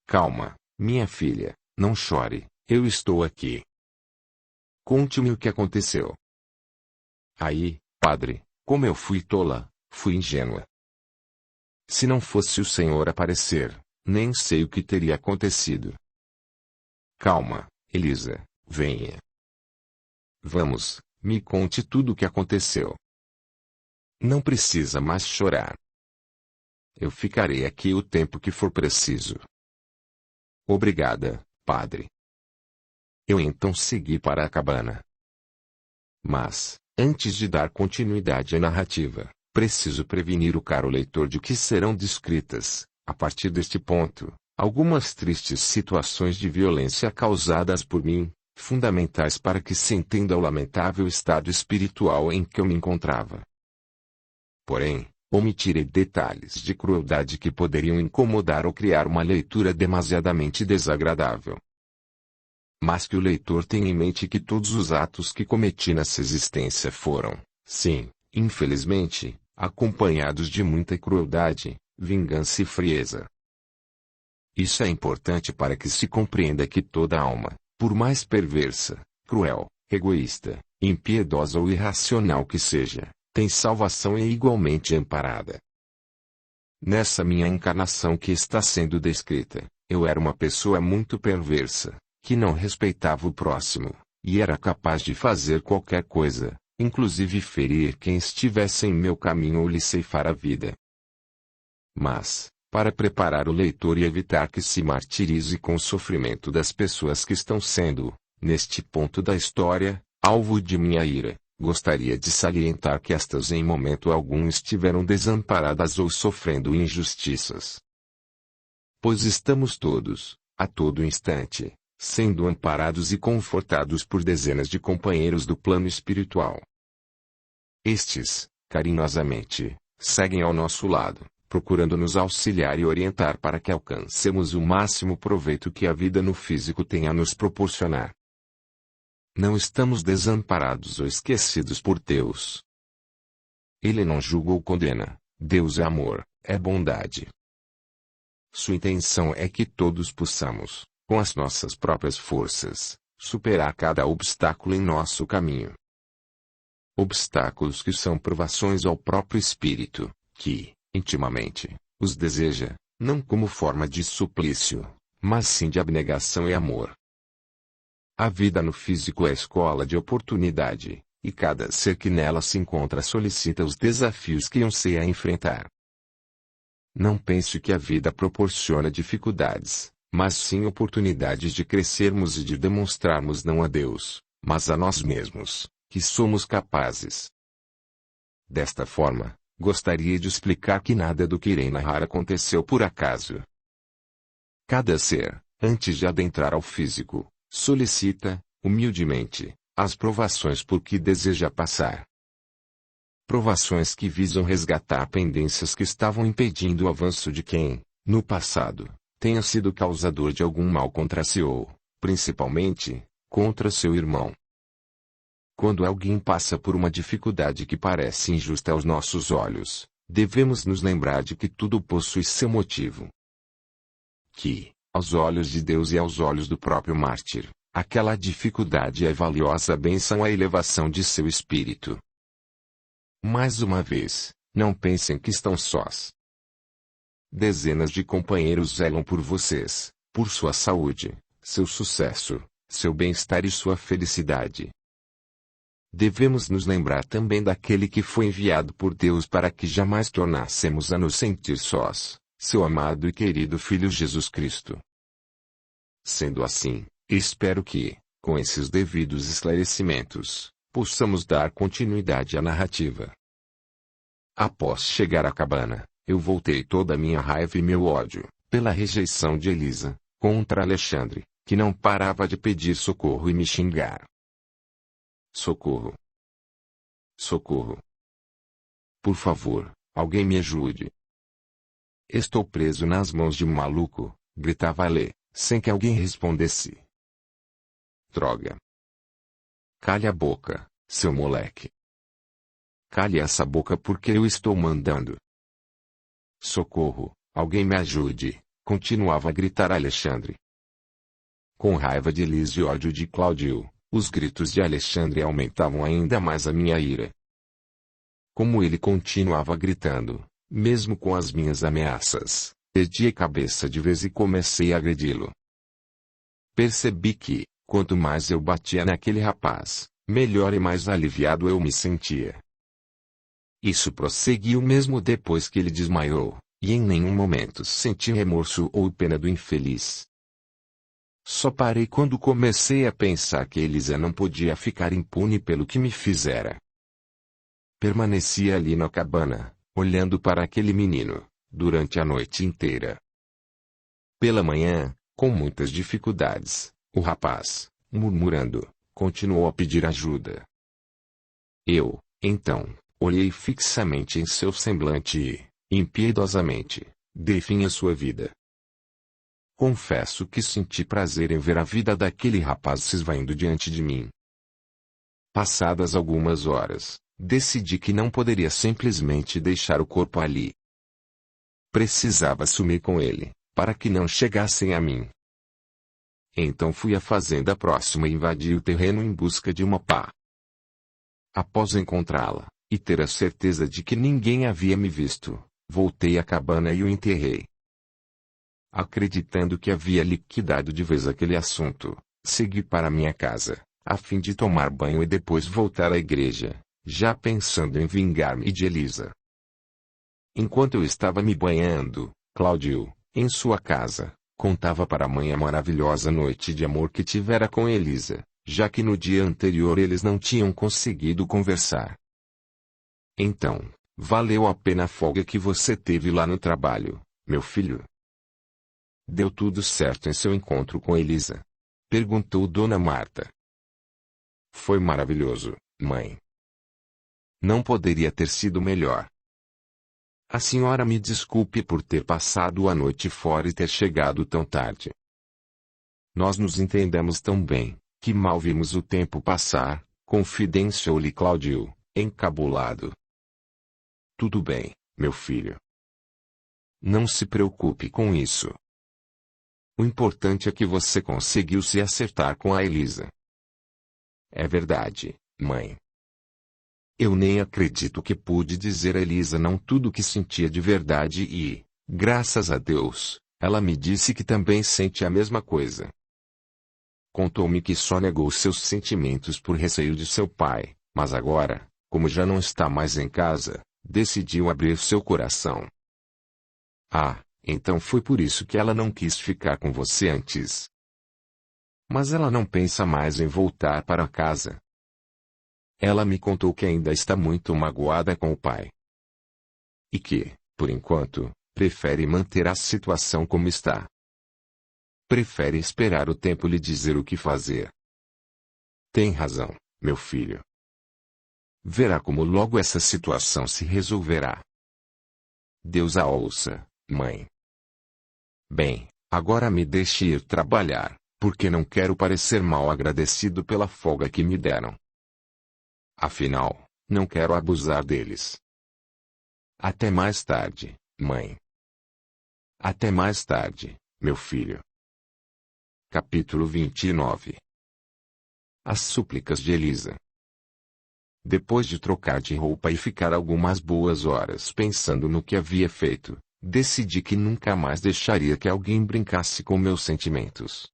Calma, minha filha, não chore, eu estou aqui. Conte-me o que aconteceu. Aí, padre, como eu fui tola, fui ingênua. Se não fosse o Senhor aparecer, nem sei o que teria acontecido. Calma, Elisa, venha. Vamos, me conte tudo o que aconteceu. Não precisa mais chorar. Eu ficarei aqui o tempo que for preciso. Obrigada, padre. Eu então segui para a cabana. Mas, antes de dar continuidade à narrativa, preciso prevenir o caro leitor de que serão descritas, a partir deste ponto, algumas tristes situações de violência causadas por mim, fundamentais para que se entenda o lamentável estado espiritual em que eu me encontrava. Porém, omitirei detalhes de crueldade que poderiam incomodar ou criar uma leitura demasiadamente desagradável. Mas que o leitor tenha em mente que todos os atos que cometi nessa existência foram, sim, infelizmente, acompanhados de muita crueldade, vingança e frieza. Isso é importante para que se compreenda que toda alma, por mais perversa, cruel, egoísta, impiedosa ou irracional que seja, tem salvação e é igualmente amparada. Nessa minha encarnação que está sendo descrita, eu era uma pessoa muito perversa, que não respeitava o próximo, e era capaz de fazer qualquer coisa, inclusive ferir quem estivesse em meu caminho ou lhe ceifar a vida. Mas, para preparar o leitor e evitar que se martirize com o sofrimento das pessoas que estão sendo, neste ponto da história, alvo de minha ira, gostaria de salientar que estas em momento algum estiveram desamparadas ou sofrendo injustiças. Pois estamos todos, a todo instante, sendo amparados e confortados por dezenas de companheiros do plano espiritual. Estes, carinhosamente, seguem ao nosso lado, procurando nos auxiliar e orientar para que alcancemos o máximo proveito que a vida no físico tem a nos proporcionar. Não estamos desamparados ou esquecidos por Deus. Ele não julga ou condena, Deus é amor, é bondade. Sua intenção é que todos possamos, com as nossas próprias forças, superar cada obstáculo em nosso caminho. Obstáculos que são provações ao próprio espírito, que, intimamente, os deseja, não como forma de suplício, mas sim de abnegação e amor. A vida no físico é a escola de oportunidade, e cada ser que nela se encontra solicita os desafios que se a enfrentar. Não pense que a vida proporciona dificuldades, mas sim oportunidades de crescermos e de demonstrarmos não a Deus, mas a nós mesmos, que somos capazes. Desta forma, gostaria de explicar que nada do que irei narrar aconteceu por acaso. Cada ser, antes de adentrar ao físico, solicita, humildemente, as provações por que deseja passar. Provações que visam resgatar pendências que estavam impedindo o avanço de quem, no passado, tenha sido causador de algum mal contra si ou, principalmente, contra seu irmão. Quando alguém passa por uma dificuldade que parece injusta aos nossos olhos, devemos nos lembrar de que tudo possui seu motivo. Que, aos olhos de Deus e aos olhos do próprio mártir, aquela dificuldade é valiosa bênção à elevação de seu espírito. Mais uma vez, não pensem que estão sós. Dezenas de companheiros zelam por vocês, por sua saúde, seu sucesso, seu bem-estar e sua felicidade. Devemos nos lembrar também daquele que foi enviado por Deus para que jamais tornássemos a nos sentir sós, seu amado e querido Filho Jesus Cristo. Sendo assim, espero que, com esses devidos esclarecimentos, possamos dar continuidade à narrativa. Após chegar à cabana, eu voltei toda a minha raiva e meu ódio, pela rejeição de Elisa, contra Alexandre, que não parava de pedir socorro e me xingar. Socorro! Socorro! Por favor, alguém me ajude. Estou preso nas mãos de um maluco, gritava Alê, sem que alguém respondesse. Droga! Calha a boca, seu moleque. Calhe essa boca porque eu estou mandando. Socorro, alguém me ajude, continuava a gritar Alexandre. Com raiva de Elisa e ódio de Cláudio, os gritos de Alexandre aumentavam ainda mais a minha ira. Como ele continuava gritando, mesmo com as minhas ameaças, perdi a cabeça de vez e comecei a agredi-lo. Percebi que, quanto mais eu batia naquele rapaz, melhor e mais aliviado eu me sentia. Isso prosseguiu mesmo depois que ele desmaiou, E em nenhum momento senti remorso ou pena do infeliz. Só parei quando comecei a pensar que Elisa não podia ficar impune pelo que me fizera. Permaneci ali na cabana, olhando para aquele menino, durante a noite inteira. Pela manhã, com muitas dificuldades, o rapaz, murmurando, continuou a pedir ajuda. Eu, então, olhei fixamente em seu semblante e, impiedosamente, dei fim à sua vida. Confesso que senti prazer em ver a vida daquele rapaz se esvaindo diante de mim. Passadas algumas horas, decidi que não poderia simplesmente deixar o corpo ali. Precisava sumir com ele, para que não chegassem a mim. Então fui à fazenda próxima e invadi o terreno em busca de uma pá. Após encontrá-la, e ter a certeza de que ninguém havia me visto, voltei à cabana e o enterrei. Acreditando que havia liquidado de vez aquele assunto, segui para minha casa, a fim de tomar banho e depois voltar à igreja, já pensando em vingar-me de Elisa. Enquanto eu estava me banhando, Cláudio, em sua casa, contava para a mãe a maravilhosa noite de amor que tivera com Elisa, já que no dia anterior eles não tinham conseguido conversar. Então, valeu a pena a folga que você teve lá no trabalho, meu filho? Deu tudo certo em seu encontro com Elisa? Perguntou Dona Marta. Foi maravilhoso, mãe. Não poderia ter sido melhor. A senhora me desculpe por ter passado a noite fora e ter chegado tão tarde. Nós nos entendemos tão bem, que mal vimos o tempo passar, confidenciou-lhe Cláudio, encabulado. Tudo bem, meu filho. Não se preocupe com isso. O importante é que você conseguiu se acertar com a Elisa. É verdade, mãe. Eu nem acredito que pude dizer a Elisa não tudo o que sentia de verdade e, graças a Deus, ela me disse que também sente a mesma coisa. Contou-me que só negou seus sentimentos por receio de seu pai, mas agora, como já não está mais em casa, decidiu abrir seu coração. Ah, então foi por isso que ela não quis ficar com você antes. Mas ela não pensa mais em voltar para casa. Ela me contou que ainda está muito magoada com o pai. E que, por enquanto, prefere manter a situação como está. Prefere esperar o tempo lhe dizer o que fazer. Tem razão, meu filho. Verá como logo essa situação se resolverá. Deus a ouça, mãe. Bem, agora me deixe ir trabalhar, porque não quero parecer mal agradecido pela folga que me deram. Afinal, não quero abusar deles. Até mais tarde, mãe. Até mais tarde, meu filho. Capítulo 29. As súplicas de Elisa. Depois de trocar de roupa e ficar algumas boas horas pensando no que havia feito, decidi que nunca mais deixaria que alguém brincasse com meus sentimentos.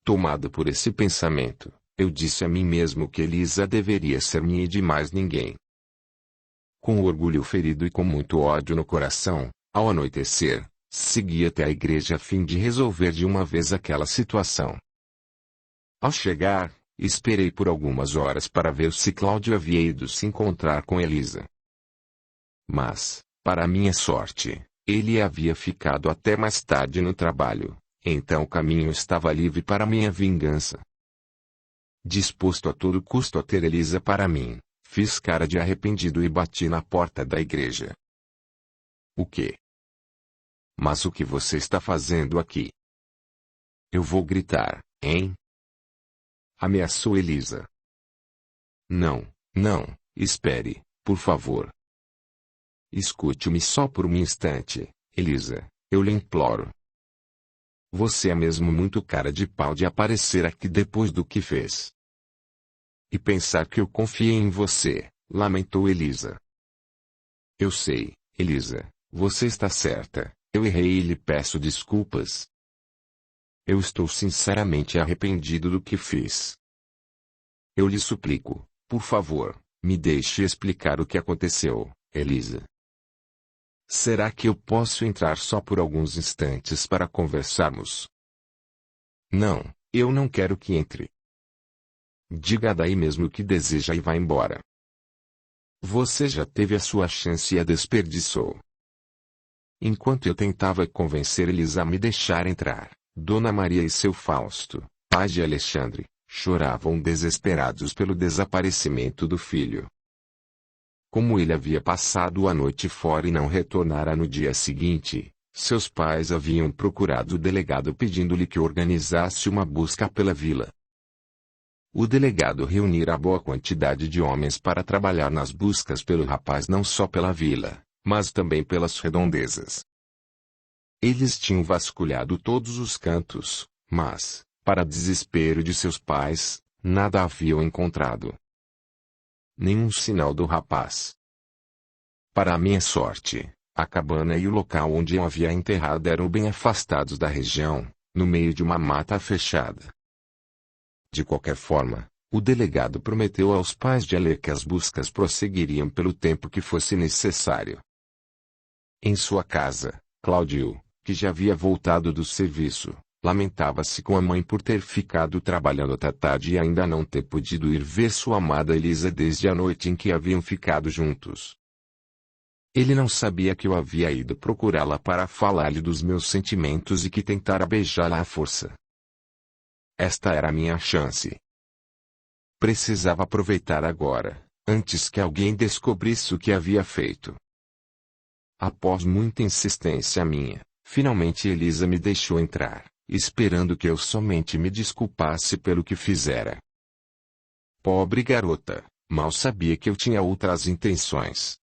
Tomado por esse pensamento, eu disse a mim mesmo que Elisa deveria ser minha e de mais ninguém. Com o orgulho ferido e com muito ódio no coração, ao anoitecer, segui até a igreja a fim de resolver de uma vez aquela situação. Ao chegar, esperei por algumas horas para ver se Cláudio havia ido se encontrar com Elisa. Mas, para minha sorte, ele havia ficado até mais tarde no trabalho, então o caminho estava livre para minha vingança. Disposto a todo custo a ter Elisa para mim, fiz cara de arrependido e bati na porta da igreja. O quê? Mas o que você está fazendo aqui? Eu vou gritar, hein? Ameaçou Elisa. Não, não, espere, por favor. Escute-me só por um instante, Elisa, eu lhe imploro. Você é mesmo muito cara de pau de aparecer aqui depois do que fez. E pensar que eu confiei em você, lamentou Elisa. Eu sei, Elisa, você está certa, eu errei e lhe peço desculpas. Eu estou sinceramente arrependido do que fiz. Eu lhe suplico, por favor, me deixe explicar o que aconteceu, Elisa. Será que eu posso entrar só por alguns instantes para conversarmos? Não, eu não quero que entre. Diga daí mesmo o que deseja e vá embora. Você já teve a sua chance e a desperdiçou. Enquanto eu tentava convencer Elisa a me deixar entrar, Dona Maria e seu Fausto, pai de Alexandre, choravam desesperados pelo desaparecimento do filho. Como ele havia passado a noite fora e não retornara no dia seguinte, seus pais haviam procurado o delegado pedindo-lhe que organizasse uma busca pela vila. O delegado reunira boa quantidade de homens para trabalhar nas buscas pelo rapaz não só pela vila, mas também pelas redondezas. Eles tinham vasculhado todos os cantos, mas, para desespero de seus pais, nada haviam encontrado. Nenhum sinal do rapaz. Para a minha sorte, a cabana e o local onde eu havia enterrado eram bem afastados da região, no meio de uma mata fechada. De qualquer forma, o delegado prometeu aos pais de Ale que as buscas prosseguiriam pelo tempo que fosse necessário. Em sua casa, Cláudio, que já havia voltado do serviço, lamentava-se com a mãe por ter ficado trabalhando até tarde e ainda não ter podido ir ver sua amada Elisa desde a noite em que haviam ficado juntos. Ele não sabia que eu havia ido procurá-la para falar-lhe dos meus sentimentos e que tentara beijá-la à força. Esta era a minha chance. Precisava aproveitar agora, antes que alguém descobrisse o que havia feito. Após muita insistência minha, finalmente Elisa me deixou entrar, esperando que eu somente me desculpasse pelo que fizera. Pobre garota, mal sabia que eu tinha outras intenções.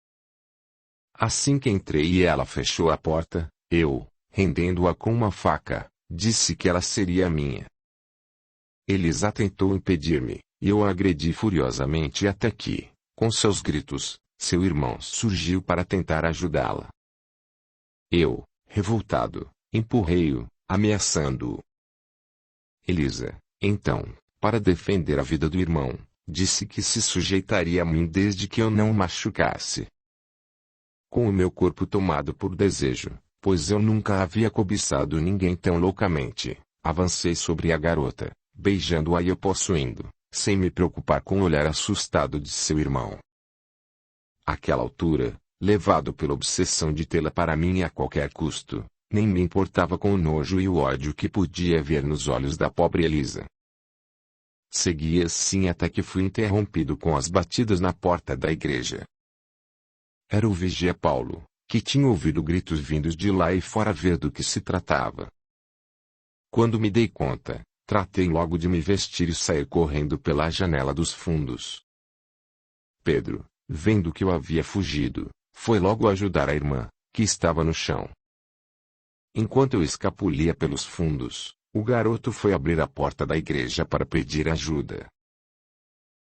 Assim que entrei e ela fechou a porta, eu, rendendo-a com uma faca, disse que ela seria minha. Elisa tentou impedir-me, e eu a agredi furiosamente até que, com seus gritos, seu irmão surgiu para tentar ajudá-la. Eu, revoltado, empurrei-o, ameaçando-o. Elisa, então, para defender a vida do irmão, disse que se sujeitaria a mim desde que eu não o machucasse. Com o meu corpo tomado por desejo, pois eu nunca havia cobiçado ninguém tão loucamente, avancei sobre a garota, beijando-a e a possuindo, sem me preocupar com o olhar assustado de seu irmão. Àquela altura, levado pela obsessão de tê-la para mim a qualquer custo, nem me importava com o nojo e o ódio que podia ver nos olhos da pobre Elisa. Segui assim até que fui interrompido com as batidas na porta da igreja. Era o vigia Paulo, que tinha ouvido gritos vindos de lá e fora ver do que se tratava. Quando me dei conta, tratei logo de me vestir e sair correndo pela janela dos fundos. Pedro, vendo que eu havia fugido, foi logo ajudar a irmã, que estava no chão. Enquanto eu escapulia pelos fundos, o garoto foi abrir a porta da igreja para pedir ajuda.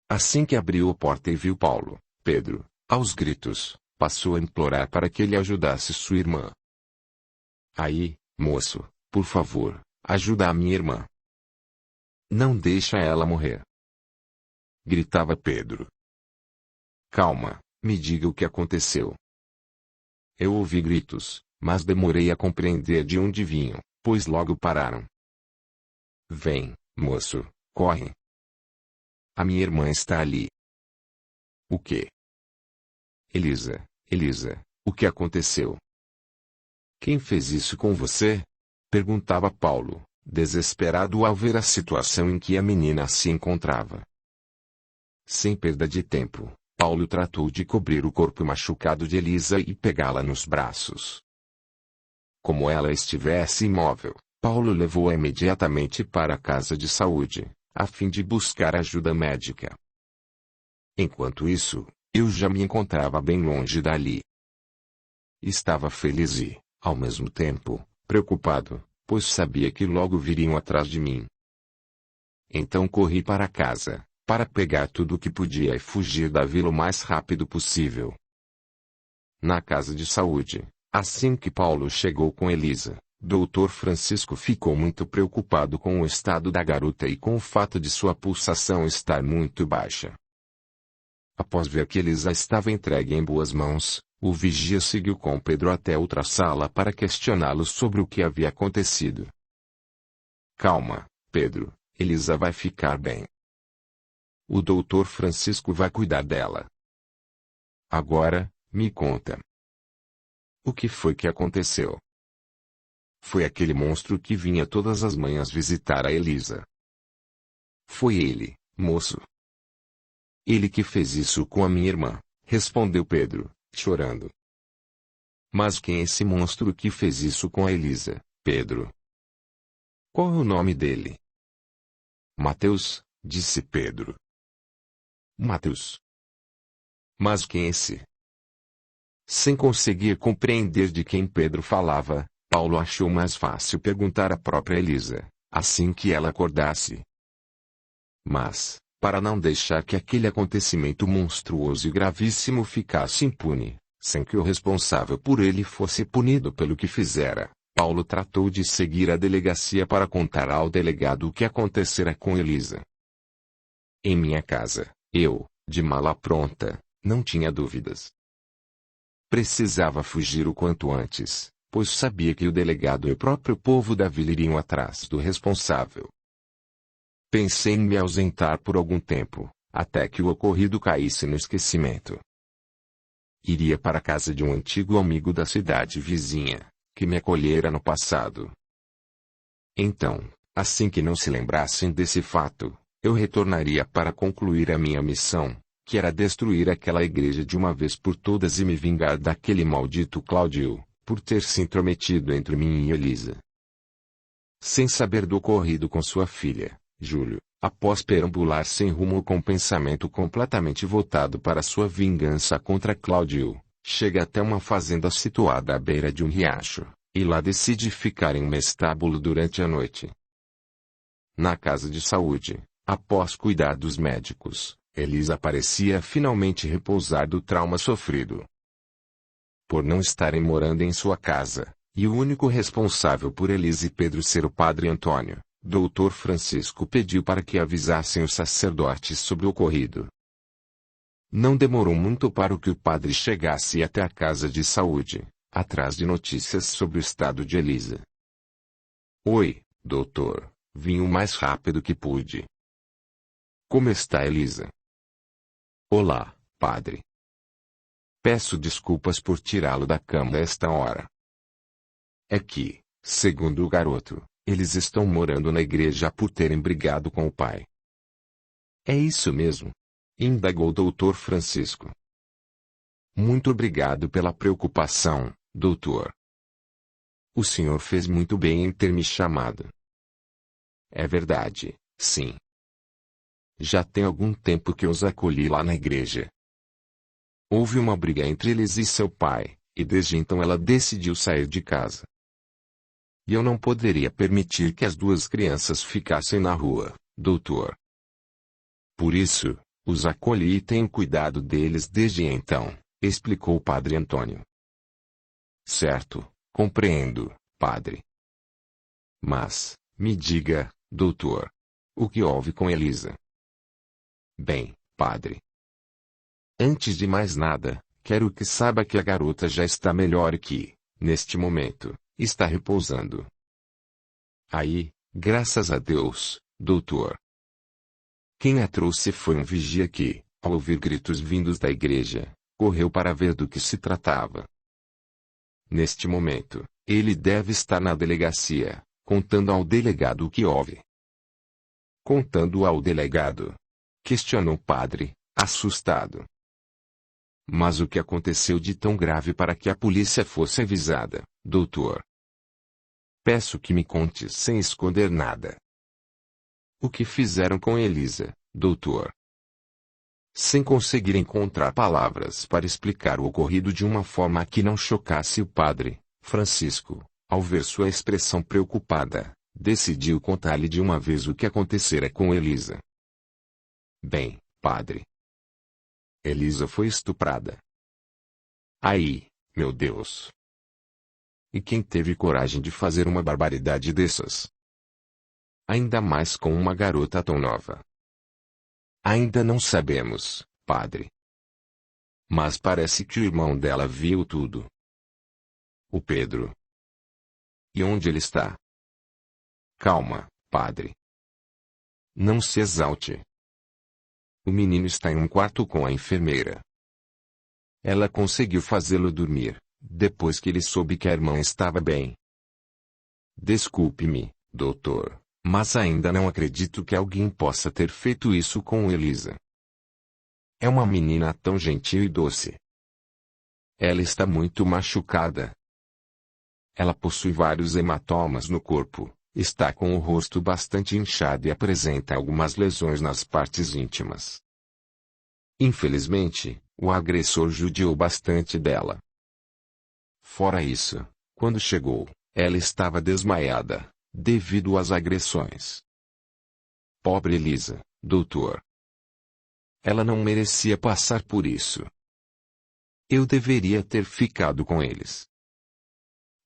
Assim que abriu a porta e viu Paulo, Pedro, aos gritos, passou a implorar para que ele ajudasse sua irmã. Aí, moço, por favor, ajuda a minha irmã. Não deixa ela morrer. Gritava Pedro. Calma, me diga o que aconteceu. Eu ouvi gritos, mas demorei a compreender de onde vinham, pois logo pararam. Vem, moço, corre. A minha irmã está ali. O quê? Elisa, o que aconteceu? Quem fez isso com você? Perguntava Paulo, desesperado ao ver a situação em que a menina se encontrava. Sem perda de tempo, Paulo tratou de cobrir o corpo machucado de Elisa e pegá-la nos braços. Como ela estivesse imóvel, Paulo levou-a imediatamente para a casa de saúde, a fim de buscar ajuda médica. Enquanto isso, eu já me encontrava bem longe dali. Estava feliz e, ao mesmo tempo, preocupado, pois sabia que logo viriam atrás de mim. Então corri para casa, para pegar tudo o que podia e fugir da vila o mais rápido possível. Na casa de saúde, assim que Paulo chegou com Elisa, Dr. Francisco ficou muito preocupado com o estado da garota e com o fato de sua pulsação estar muito baixa. Após ver que Elisa estava entregue em boas mãos, O vigia seguiu com Pedro até outra sala para questioná-lo sobre o que havia acontecido. Calma, Pedro, Elisa vai ficar bem. O doutor Francisco vai cuidar dela. Agora, me conta. O que foi que aconteceu? Foi aquele monstro que vinha todas as manhãs visitar a Elisa. Foi ele, moço. Ele que fez isso com a minha irmã, respondeu Pedro, chorando. Mas quem é esse monstro que fez isso com a Elisa, Pedro? Qual é o nome dele? Mateus, disse Pedro. Mateus. Mas quem é esse? Sem conseguir compreender de quem Pedro falava, Paulo achou mais fácil perguntar à própria Elisa, assim que ela acordasse. Mas, para não deixar que aquele acontecimento monstruoso e gravíssimo ficasse impune, sem que o responsável por ele fosse punido pelo que fizera, Paulo tratou de seguir à delegacia para contar ao delegado o que acontecera com Elisa. Em minha casa, eu, de mala pronta, não tinha dúvidas. Precisava fugir o quanto antes, pois sabia que o delegado e o próprio povo da vila iriam atrás do responsável. Pensei em me ausentar por algum tempo, até que o ocorrido caísse no esquecimento. Iria para a casa de um antigo amigo da cidade vizinha, que me acolhera no passado. Então, assim que não se lembrassem desse fato, eu retornaria para concluir a minha missão, que era destruir aquela igreja de uma vez por todas e me vingar daquele maldito Cláudio, por ter se intrometido entre mim e Elisa. Sem saber do ocorrido com sua filha, Júlio, após perambular sem rumo com o pensamento completamente voltado para sua vingança contra Cláudio, chega até uma fazenda situada à beira de um riacho, e lá decide ficar em um estábulo durante a noite. Na casa de saúde, após cuidar dos médicos, Elisa parecia finalmente repousar do trauma sofrido. Por não estarem morando em sua casa, e o único responsável por Elisa e Pedro ser o padre Antônio, Dr. Francisco pediu para que avisassem os sacerdotes sobre o ocorrido. Não demorou muito para que o padre chegasse até a casa de saúde, atrás de notícias sobre o estado de Elisa. Oi, doutor, vim o mais rápido que pude. Como está Elisa? Olá, padre. Peço desculpas por tirá-lo da cama a esta hora. É que, segundo o garoto, eles estão morando na igreja por terem brigado com o pai. É isso mesmo? Indagou o doutor Francisco. Muito obrigado pela preocupação, doutor. O senhor fez muito bem em ter me chamado. É verdade, sim. Já tem algum tempo que os acolhi lá na igreja. Houve uma briga entre eles e seu pai, e desde então ela decidiu sair de casa. E eu não poderia permitir que as duas crianças ficassem na rua, doutor. Por isso, os acolhi e tenho cuidado deles desde então, explicou o padre Antônio. Certo, compreendo, padre. Mas, me diga, doutor, o que houve com Elisa? Bem, padre. Antes de mais nada, quero que saiba que a garota já está melhor e que, neste momento, está repousando. Aí, graças a Deus, doutor. Quem a trouxe foi um vigia que, ao ouvir gritos vindos da igreja, correu para ver do que se tratava. Neste momento, ele deve estar na delegacia, contando ao delegado o que houve. Contando ao delegado? Questionou o padre, assustado. Mas o que aconteceu de tão grave para que a polícia fosse avisada, doutor? Peço que me conte sem esconder nada. O que fizeram com Elisa, doutor? Sem conseguir encontrar palavras para explicar o ocorrido de uma forma que não chocasse o padre, Francisco, ao ver sua expressão preocupada, decidiu contar-lhe de uma vez o que acontecera com Elisa. Bem, padre. Elisa foi estuprada. Aí, meu Deus. E quem teve coragem de fazer uma barbaridade dessas? Ainda mais com uma garota tão nova. Ainda não sabemos, padre. Mas parece que o irmão dela viu tudo. O Pedro. E onde ele está? Calma, padre. Não se exalte. O menino está em um quarto com a enfermeira. Ela conseguiu fazê-lo dormir, depois que ele soube que a irmã estava bem. Desculpe-me, doutor, mas ainda não acredito que alguém possa ter feito isso com Elisa. É uma menina tão gentil e doce. Ela está muito machucada. Ela possui vários hematomas no corpo, está com o rosto bastante inchado e apresenta algumas lesões nas partes íntimas. Infelizmente, o agressor judiou bastante dela. Fora isso, quando chegou, ela estava desmaiada, devido às agressões. Pobre Elisa, doutor. Ela não merecia passar por isso. Eu deveria ter ficado com eles.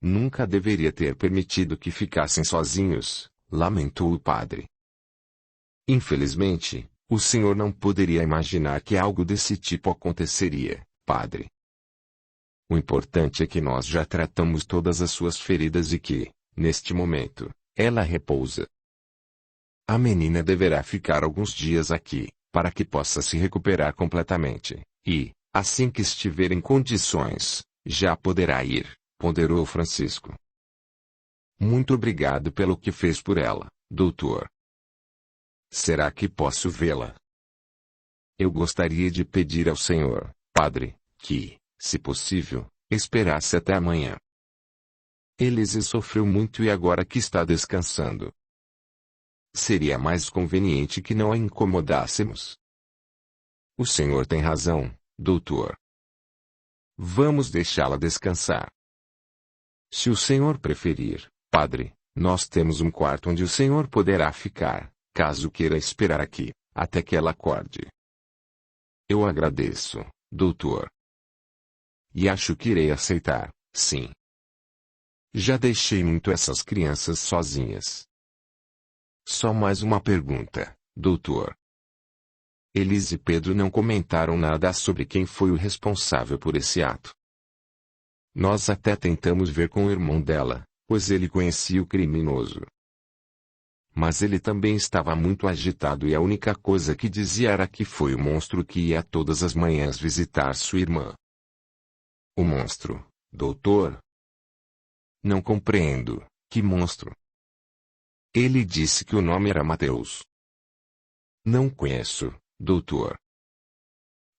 Nunca deveria ter permitido que ficassem sozinhos, lamentou o padre. Infelizmente, o senhor não poderia imaginar que algo desse tipo aconteceria, padre. O importante é que nós já tratamos todas as suas feridas e que, neste momento, ela repousa. A menina deverá ficar alguns dias aqui, para que possa se recuperar completamente, e, assim que estiver em condições, já poderá ir, ponderou Francisco. Muito obrigado pelo que fez por ela, doutor. Será que posso vê-la? Eu gostaria de pedir ao senhor, padre, que, se possível, esperasse até amanhã. Elise sofreu muito e agora que está descansando. Seria mais conveniente que não a incomodássemos. O senhor tem razão, doutor. Vamos deixá-la descansar. Se o senhor preferir, padre, nós temos um quarto onde o senhor poderá ficar, caso queira esperar aqui, até que ela acorde. Eu agradeço, doutor. E acho que irei aceitar, sim. Já deixei muito essas crianças sozinhas. Só mais uma pergunta, doutor. Elise e Pedro não comentaram nada sobre quem foi o responsável por esse ato. Nós até tentamos ver com o irmão dela, pois ele conhecia o criminoso. Mas ele também estava muito agitado e a única coisa que dizia era que foi o monstro que ia todas as manhãs visitar sua irmã. O monstro, doutor? Não compreendo, que monstro? Ele disse que o nome era Mateus. Não conheço, doutor.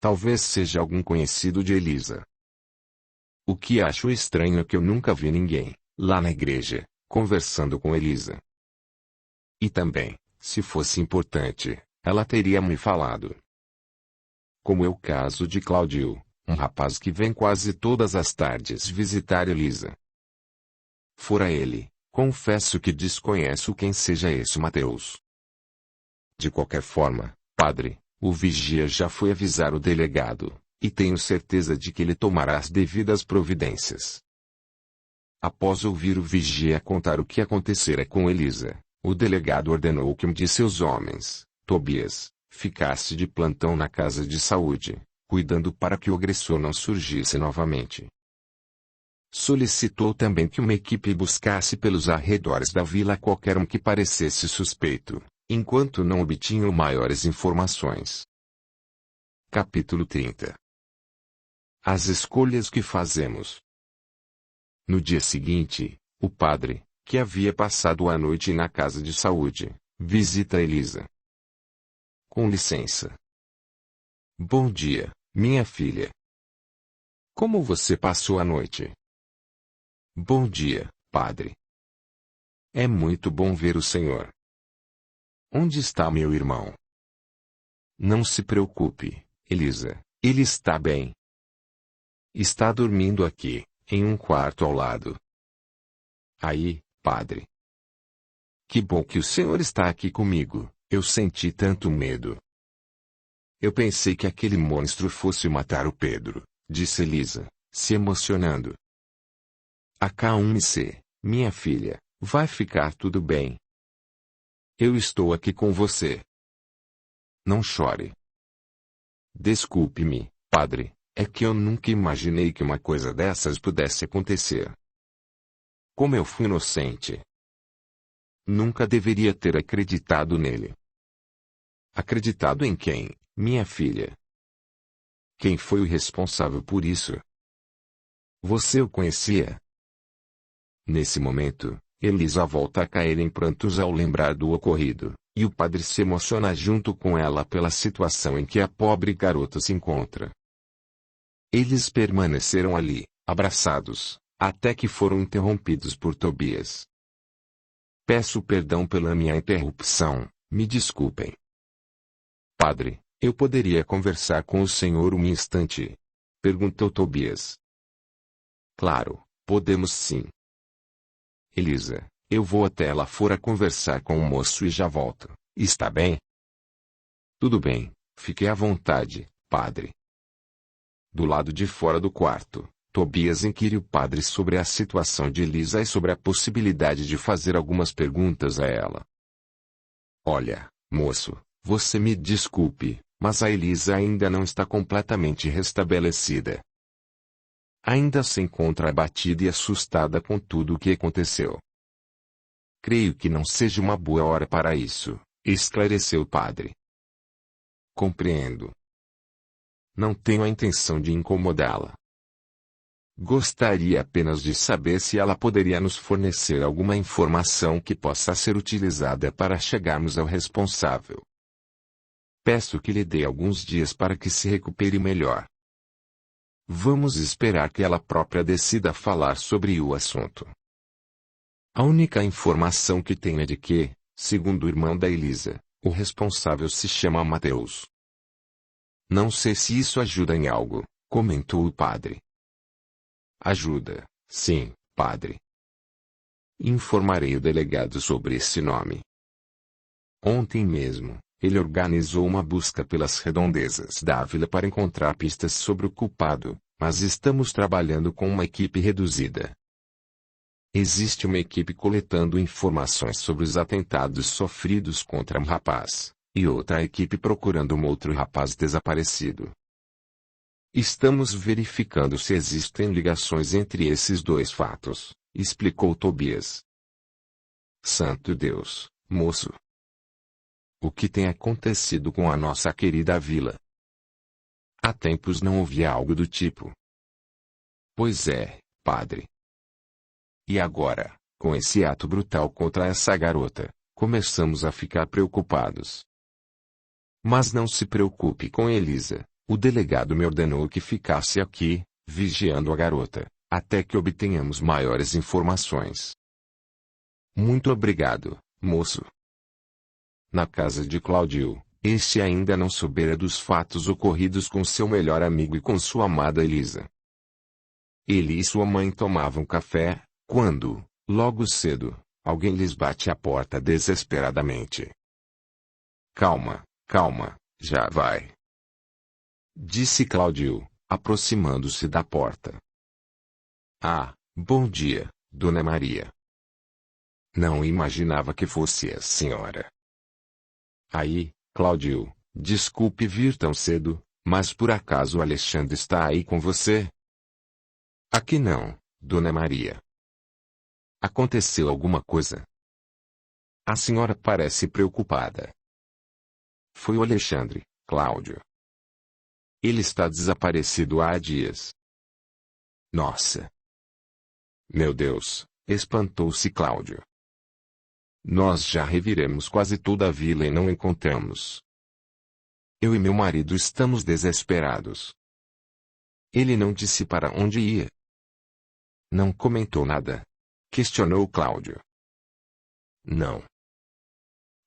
Talvez seja algum conhecido de Elisa. O que acho estranho é que eu nunca vi ninguém, lá na igreja, conversando com Elisa. E também, se fosse importante, ela teria me falado. Como é o caso de Claudio, um rapaz que vem quase todas as tardes visitar Elisa. Fora ele, confesso que desconheço quem seja esse Mateus. De qualquer forma, padre, o vigia já foi avisar o delegado, e tenho certeza de que ele tomará as devidas providências. Após ouvir o vigia contar o que acontecera com Elisa, o delegado ordenou que um de seus homens, Tobias, ficasse de plantão na casa de saúde, cuidando para que o agressor não surgisse novamente. Solicitou também que uma equipe buscasse pelos arredores da vila qualquer um que parecesse suspeito, enquanto não obtinham maiores informações. Capítulo 30. As escolhas que fazemos. No dia seguinte, o padre, que havia passado a noite na casa de saúde, visita Elisa. Com licença. Bom dia, minha filha. Como você passou a noite? Bom dia, padre. É muito bom ver o senhor. Onde está meu irmão? Não se preocupe, Elisa, ele está bem. Está dormindo aqui, em um quarto ao lado. Aí, padre. Que bom que o senhor está aqui comigo, eu senti tanto medo. Eu pensei que aquele monstro fosse matar o Pedro, disse Elisa, se emocionando. Acalme-se, minha filha, vai ficar tudo bem. Eu estou aqui com você. Não chore. Desculpe-me, padre, É que eu nunca imaginei que uma coisa dessas pudesse acontecer. Como eu fui inocente. Nunca deveria ter acreditado nele. Acreditado em quem, minha filha? Quem foi o responsável por isso? Você o conhecia? Nesse momento, Elisa volta a cair em prantos ao lembrar do ocorrido, e o padre se emociona junto com ela pela situação em que a pobre garota se encontra. Eles permaneceram ali, abraçados, até que foram interrompidos por Tobias. Peço perdão pela minha interrupção, me desculpem. Padre, eu poderia conversar com o senhor um instante? Perguntou Tobias. Claro, podemos sim. Elisa, eu vou até lá fora conversar com o moço e já volto, está bem? Tudo bem, fique à vontade, padre. Do lado de fora do quarto, Tobias inquire o padre sobre a situação de Elisa e sobre a possibilidade de fazer algumas perguntas a ela. Olha, moço, você me desculpe, mas a Elisa ainda não está completamente restabelecida. Ainda se encontra abatida e assustada com tudo o que aconteceu. Creio que não seja uma boa hora para isso, esclareceu o padre. Compreendo. Não tenho a intenção de incomodá-la. Gostaria apenas de saber se ela poderia nos fornecer alguma informação que possa ser utilizada para chegarmos ao responsável. Peço que lhe dê alguns dias para que se recupere melhor. Vamos esperar que ela própria decida falar sobre o assunto. A única informação que tenho é de que, segundo o irmão da Elisa, o responsável se chama Mateus. Não sei se isso ajuda em algo, comentou o padre. Ajuda, sim, padre. Informarei o delegado sobre esse nome. Ontem mesmo, ele organizou uma busca pelas redondezas da vila para encontrar pistas sobre o culpado, mas estamos trabalhando com uma equipe reduzida. Existe uma equipe coletando informações sobre os atentados sofridos contra um rapaz, e outra equipe procurando um outro rapaz desaparecido. Estamos verificando se existem ligações entre esses dois fatos, explicou Tobias. Santo Deus, moço! O que tem acontecido com a nossa querida vila? Há tempos não ouvia algo do tipo. Pois é, padre. E agora, com esse ato brutal contra essa garota, começamos a ficar preocupados. Mas não se preocupe com Elisa, o delegado me ordenou que ficasse aqui, vigiando a garota, até que obtenhamos maiores informações. Muito obrigado, moço. Na casa de Cláudio, este ainda não soubera dos fatos ocorridos com seu melhor amigo e com sua amada Elisa. Ele e sua mãe tomavam café, quando, logo cedo, alguém lhes bate à porta desesperadamente. Calma, calma, já vai. Disse Cláudio, aproximando-se da porta. Ah, bom dia, Dona Maria. Não imaginava que fosse a senhora. Aí, Cláudio, desculpe vir tão cedo, mas por acaso o Alexandre está aí com você? Aqui não, Dona Maria. Aconteceu alguma coisa? A senhora parece preocupada. Foi o Alexandre, Cláudio. Ele está desaparecido há dias. Nossa! Meu Deus, espantou-se Cláudio. Nós já reviremos quase toda a vila e não encontramos. Eu e meu marido estamos desesperados. Ele não disse para onde ia. Não comentou nada? Questionou Cláudio. Não.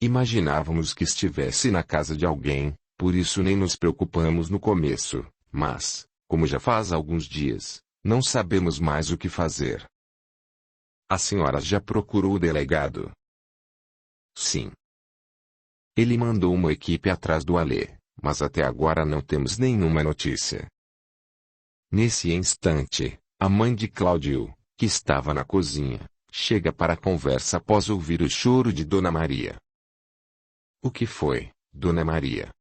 Imaginávamos que estivesse na casa de alguém, por isso nem nos preocupamos no começo, mas, como já faz alguns dias, não sabemos mais o que fazer. A senhora já procurou o delegado? Sim. Ele mandou uma equipe atrás do Alê, mas até agora não temos nenhuma notícia. Nesse instante, a mãe de Cláudio, que estava na cozinha, chega para a conversa após ouvir o choro de Dona Maria. O que foi, Dona Maria?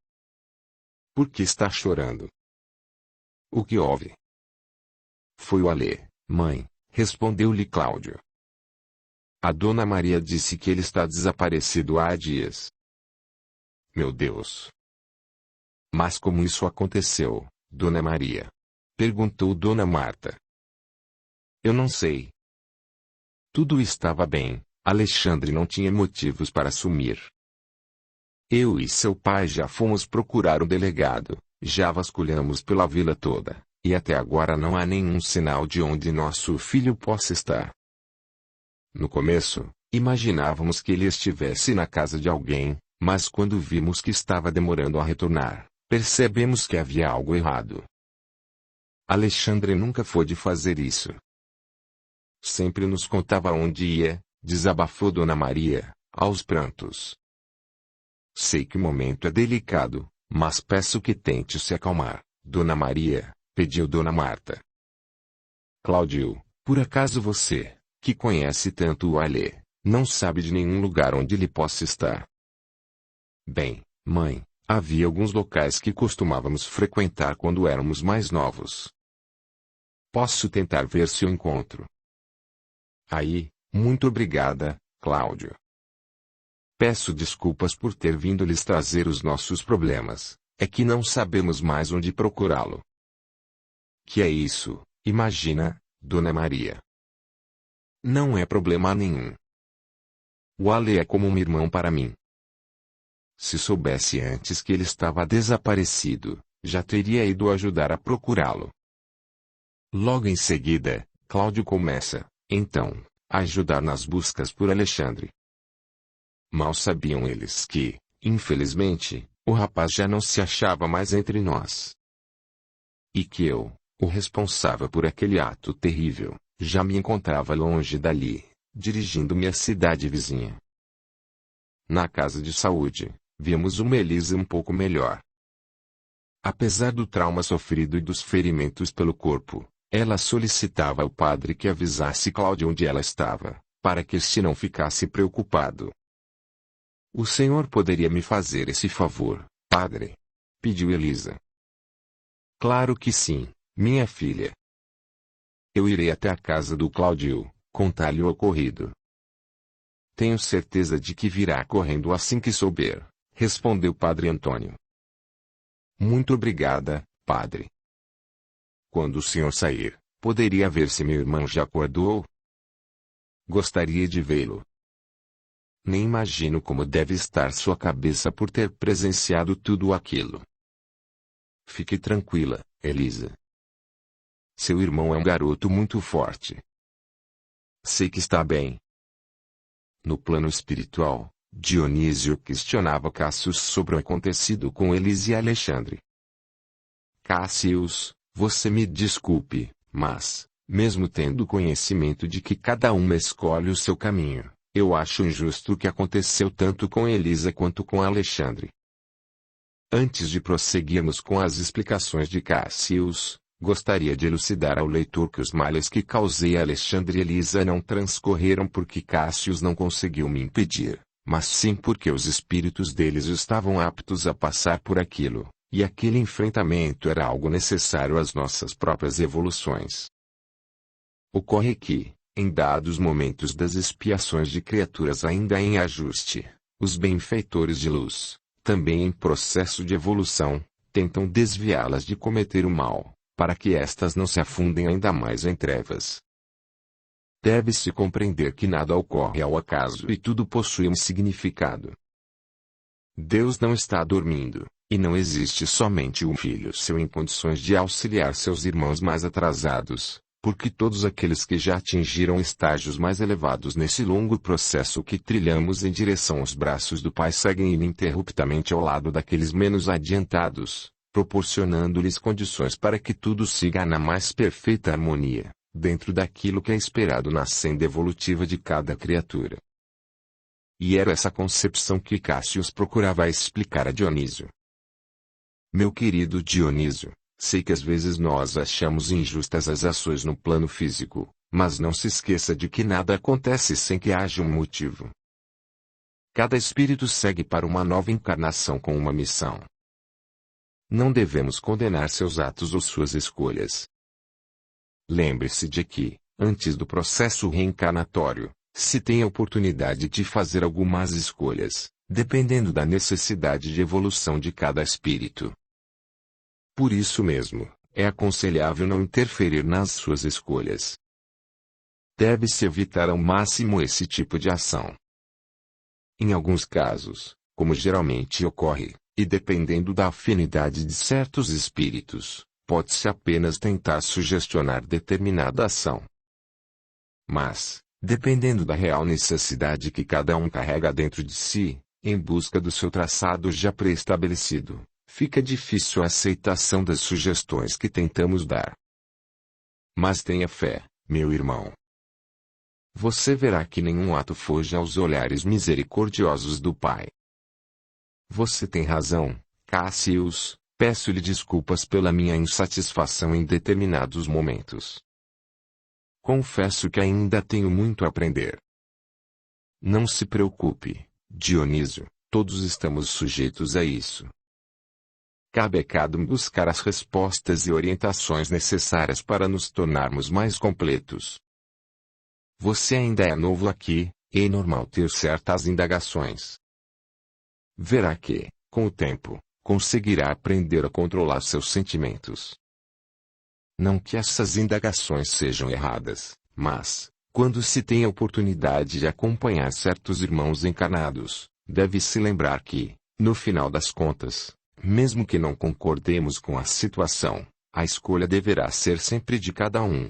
Por que está chorando? O que houve? Foi o Alê, mãe, respondeu-lhe Cláudio. A Dona Maria disse que ele está desaparecido há dias. Meu Deus! Mas como isso aconteceu, Dona Maria? Perguntou Dona Marta. Eu não sei. Tudo estava bem, Alexandre não tinha motivos para sumir. Eu e seu pai já fomos procurar o delegado, já vasculhamos pela vila toda, e até agora não há nenhum sinal de onde nosso filho possa estar. No começo, imaginávamos que ele estivesse na casa de alguém, mas quando vimos que estava demorando a retornar, percebemos que havia algo errado. Alexandre nunca foi de fazer isso. Sempre nos contava onde ia, desabafou Dona Maria, aos prantos. Sei que o momento é delicado, mas peço que tente se acalmar, Dona Maria, pediu Dona Marta. Cláudio, por acaso você, que conhece tanto o Alê, não sabe de nenhum lugar onde ele possa estar? Bem, mãe, havia alguns locais que costumávamos frequentar quando éramos mais novos. Posso tentar ver se o encontro. Aí, muito obrigada, Cláudio. Peço desculpas por ter vindo lhes trazer os nossos problemas, é que não sabemos mais onde procurá-lo. Que é isso, imagina, Dona Maria. Não é problema nenhum. O Alê é como um irmão para mim. Se soubesse antes que ele estava desaparecido, já teria ido ajudar a procurá-lo. Logo em seguida, Cláudio começa, então, a ajudar nas buscas por Alexandre. Mal sabiam eles que, infelizmente, o rapaz já não se achava mais entre nós. E que eu, o responsável por aquele ato terrível, já me encontrava longe dali, dirigindo-me à cidade vizinha. Na casa de saúde, vimos uma Elisa um pouco melhor. Apesar do trauma sofrido e dos ferimentos pelo corpo, ela solicitava ao padre que avisasse Cláudio onde ela estava, para que este não ficasse preocupado. O senhor poderia me fazer esse favor, padre? Pediu Elisa. Claro que sim, minha filha. Eu irei até a casa do Cláudio, contar-lhe o ocorrido. Tenho certeza de que virá correndo assim que souber, respondeu Padre Antônio. Muito obrigada, padre. Quando o senhor sair, poderia ver se meu irmão já acordou? Gostaria de vê-lo. Nem imagino como deve estar sua cabeça por ter presenciado tudo aquilo. Fique tranquila, Elisa. Seu irmão é um garoto muito forte. Sei que está bem. No plano espiritual, Dionísio questionava Cássius sobre o acontecido com Elisa e Alexandre. Cássius, você me desculpe, mas, mesmo tendo conhecimento de que cada uma escolhe o seu caminho, eu acho injusto o que aconteceu tanto com Elisa quanto com Alexandre. Antes de prosseguirmos com as explicações de Cássius, gostaria de elucidar ao leitor que os males que causei a Alexandre e Elisa não transcorreram porque Cássius não conseguiu me impedir, mas sim porque os espíritos deles estavam aptos a passar por aquilo, e aquele enfrentamento era algo necessário às nossas próprias evoluções. Ocorre que, em dados momentos das expiações de criaturas ainda em ajuste, os benfeitores de luz, também em processo de evolução, tentam desviá-las de cometer o mal, para que estas não se afundem ainda mais em trevas. Deve-se compreender que nada ocorre ao acaso e tudo possui um significado. Deus não está dormindo, e não existe somente um filho seu em condições de auxiliar seus irmãos mais atrasados, porque todos aqueles que já atingiram estágios mais elevados nesse longo processo que trilhamos em direção aos braços do Pai seguem ininterruptamente ao lado daqueles menos adiantados, proporcionando-lhes condições para que tudo siga na mais perfeita harmonia, dentro daquilo que é esperado na senda evolutiva de cada criatura. E era essa concepção que Cássius procurava explicar a Dionísio. Meu querido Dionísio, sei que às vezes nós achamos injustas as ações no plano físico, mas não se esqueça de que nada acontece sem que haja um motivo. Cada espírito segue para uma nova encarnação com uma missão. Não devemos condenar seus atos ou suas escolhas. Lembre-se de que, antes do processo reencarnatório, se tem a oportunidade de fazer algumas escolhas, dependendo da necessidade de evolução de cada espírito. Por isso mesmo, é aconselhável não interferir nas suas escolhas. Deve-se evitar ao máximo esse tipo de ação. Em alguns casos, como geralmente ocorre, e dependendo da afinidade de certos espíritos, pode-se apenas tentar sugestionar determinada ação. Mas, dependendo da real necessidade que cada um carrega dentro de si, em busca do seu traçado já pré-estabelecido, fica difícil a aceitação das sugestões que tentamos dar. Mas tenha fé, meu irmão. Você verá que nenhum ato foge aos olhares misericordiosos do Pai. Você tem razão, Cassius, peço-lhe desculpas pela minha insatisfação em determinados momentos. Confesso que ainda tenho muito a aprender. Não se preocupe, Dionísio, todos estamos sujeitos a isso. Cabe a cada um buscar as respostas e orientações necessárias para nos tornarmos mais completos. Você ainda é novo aqui, e é normal ter certas indagações. Verá que, com o tempo, conseguirá aprender a controlar seus sentimentos. Não que essas indagações sejam erradas, mas, quando se tem a oportunidade de acompanhar certos irmãos encarnados, deve-se lembrar que, no final das contas, mesmo que não concordemos com a situação, a escolha deverá ser sempre de cada um.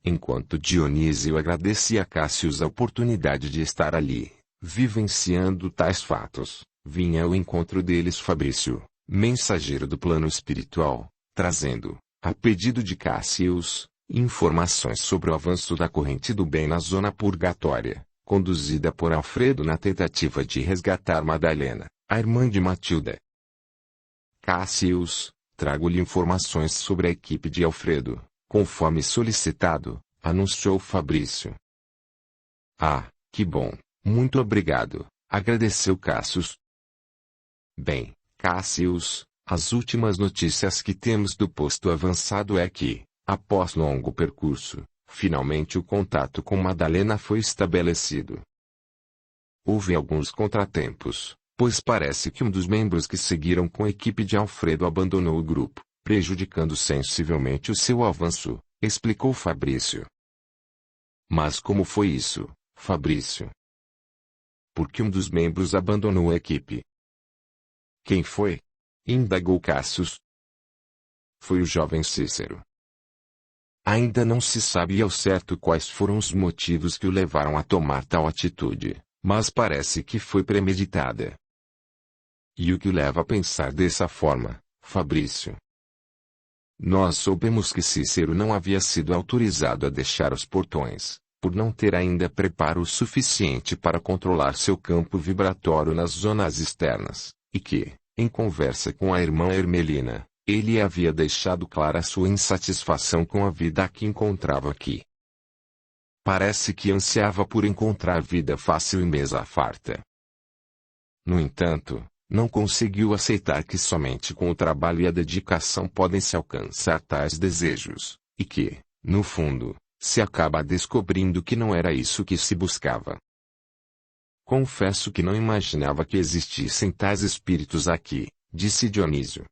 Enquanto Dionísio agradecia a Cassius a oportunidade de estar ali, vivenciando tais fatos, vinha ao encontro deles Fabrício, mensageiro do plano espiritual, trazendo, a pedido de Cassius, informações sobre o avanço da corrente do bem na zona purgatória, conduzida por Alfredo na tentativa de resgatar Madalena, a irmã de Matilda. Cassius, trago-lhe informações sobre a equipe de Alfredo, conforme solicitado, anunciou Fabrício. Ah, que bom, muito obrigado, agradeceu Cassius. Bem, Cassius, as últimas notícias que temos do posto avançado é que, após longo percurso, finalmente o contato com Madalena foi estabelecido. Houve alguns contratempos, pois parece que um dos membros que seguiram com a equipe de Alfredo abandonou o grupo, prejudicando sensivelmente o seu avanço, explicou Fabrício. Mas como foi isso, Fabrício? Porque um dos membros abandonou a equipe. Quem foi? Indagou Cassius. Foi o jovem Cícero. Ainda não se sabe ao certo quais foram os motivos que o levaram a tomar tal atitude, mas parece que foi premeditada. E o que o leva a pensar dessa forma, Fabrício? Nós soubemos que Cícero não havia sido autorizado a deixar os portões, por não ter ainda preparo suficiente para controlar seu campo vibratório nas zonas externas, e que, em conversa com a irmã Hermelina, ele havia deixado clara sua insatisfação com a vida que encontrava aqui. Parece que ansiava por encontrar vida fácil e mesa farta. No entanto, não conseguiu aceitar que somente com o trabalho e a dedicação podem se alcançar tais desejos, e que, no fundo, se acaba descobrindo que não era isso que se buscava. Confesso que não imaginava que existissem tais espíritos aqui, disse Dionísio.